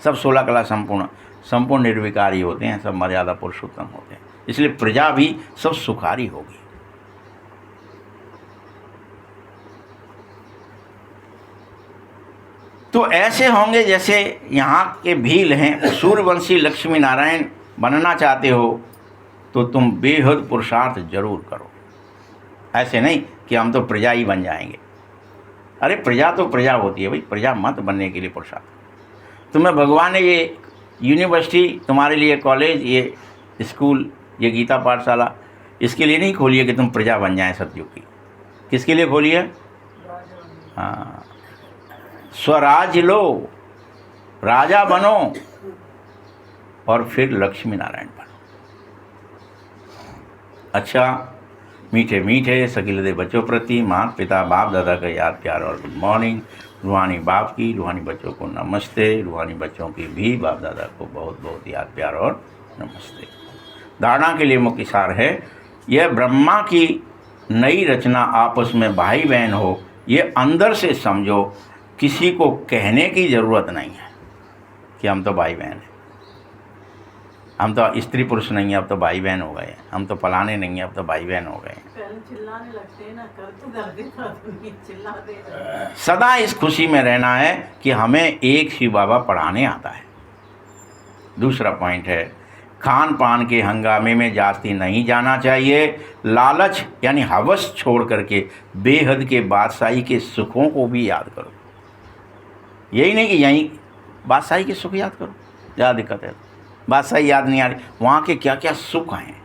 सब 16 कला संपूर्ण निर्विकारी होते हैं, सब मर्यादा पुरुषोत्तम होते हैं, इसलिए प्रजा भी सब सुखारी होगी। तो ऐसे होंगे जैसे यहाँ के भील हैं। सूर्यवंशी लक्ष्मी नारायण बनना चाहते हो तो तुम बेहद पुरुषार्थ जरूर करो। ऐसे नहीं कि हम तो प्रजा ही बन जाएंगे। अरे प्रजा तो प्रजा होती है भाई, प्रजा मत बनने के लिए पुरुषार्थ। तुम्हें भगवान ने ये यूनिवर्सिटी, तुम्हारे लिए कॉलेज, ये स्कूल, ये गीता पाठशाला, इसके लिए नहीं खोली है कि तुम प्रजा बन जाएं सतयुग की। किसके लिए खोली है? हाँ, स्वराज लो, राजा बनो, और फिर लक्ष्मी नारायण बनो। अच्छा, मीठे मीठे सकीलदे बच्चों प्रति माता पिता बाप दादा का याद प्यार और गुड मॉर्निंग। रूहानी बाप की, रूहानी बच्चों को नमस्ते। रूहानी बच्चों की भी बाप दादा को बहुत बहुत याद प्यार और नमस्ते। धारणा के लिए मुख्य सार है, यह ब्रह्मा की नई रचना आपस में भाई बहन हो, ये अंदर से समझो। किसी को कहने की ज़रूरत नहीं है कि हम तो भाई बहन हैं, हम तो स्त्री पुरुष नहीं हैं, अब तो भाई बहन हो गए, हम तो फलाने नहीं हैं, अब तो भाई बहन हो गए। पहले चिल्लाने लगते हैं ना, कर तो कर देता नहीं, चिल्लाते हैं। सदा इस खुशी में रहना है कि हमें एक शिव बाबा पढ़ाने आता है। दूसरा पॉइंट है, खान पान के हंगामे में जास्ती नहीं जाना चाहिए। लालच यानी हवस छोड़ करके बेहद के बादशाही के सुखों को भी याद करो। यही नहीं कि यहीं बादशाही के सुख याद करो, ज़्यादा दिक्कत है। बादशाही याद नहीं आ रही, वहाँ के क्या क्या सुख हैं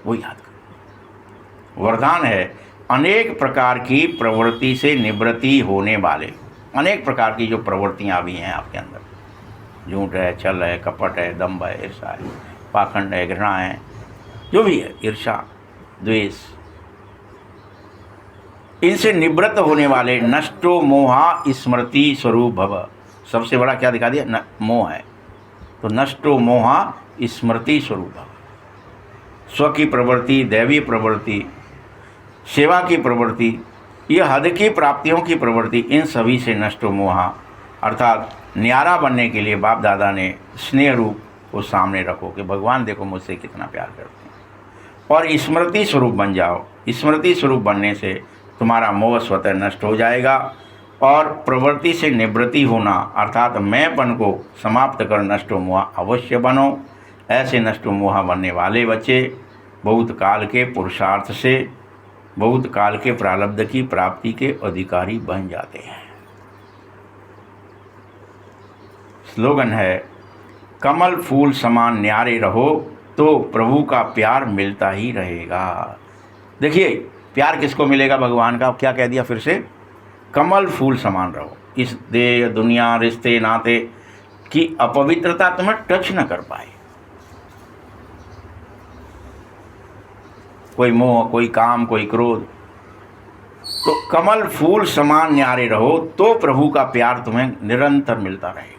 वो याद करो। वरदान है, अनेक प्रकार की प्रवृत्ति से निवृत्ति होने वाले। अनेक प्रकार की जो प्रवृत्तियाँ भी हैं आपके अंदर, झूठ है, छल है, कपट है, दंभ है, ईर्षा है, पाखंड है, घृणा है, जो भी है, ईर्षा, द्वेष, इनसे निवृत्त होने वाले नष्टो मोहा स्मृति स्वरूप भव। सबसे बड़ा क्या दिखा दिया? मोह है, तो नष्टो मोहा स्मृति स्वरूप भव। स्व की प्रवृत्ति, दैवीय प्रवृत्ति, सेवा की प्रवृत्ति, ये हद की प्राप्तियों की प्रवृत्ति, इन सभी से नष्टो मोहा अर्थात न्यारा बनने के लिए बाप दादा ने स्नेह रूप को सामने रखो कि भगवान देखो मुझसे कितना प्यार करते हैं, और स्मृति स्वरूप बन जाओ। स्मृति स्वरूप बनने से तुम्हारा मोह स्वतः नष्ट हो जाएगा और प्रवृत्ति से निवृत्ति होना अर्थात मैंपन को समाप्त कर नष्टो मोहा अवश्य बनो। ऐसे नष्टो मोहा बनने वाले बच्चे बहुत काल के पुरुषार्थ से, बहुत काल के प्रारब्ध की प्राप्ति के अधिकारी बन जाते हैं। स्लोगन है, कमल फूल समान न्यारे रहो तो प्रभु का प्यार मिलता ही रहेगा। देखिए प्यार किसको मिलेगा? भगवान का। क्या कह दिया फिर से? कमल फूल समान रहो। इस देह दुनिया रिश्ते नाते की अपवित्रता तुम्हें टच न कर पाए। कोई मोह, कोई काम, कोई क्रोध, तो कमल फूल समान न्यारे रहो तो प्रभु का प्यार तुम्हें निरंतर मिलता रहेगा।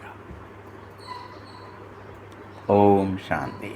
ओम शांति।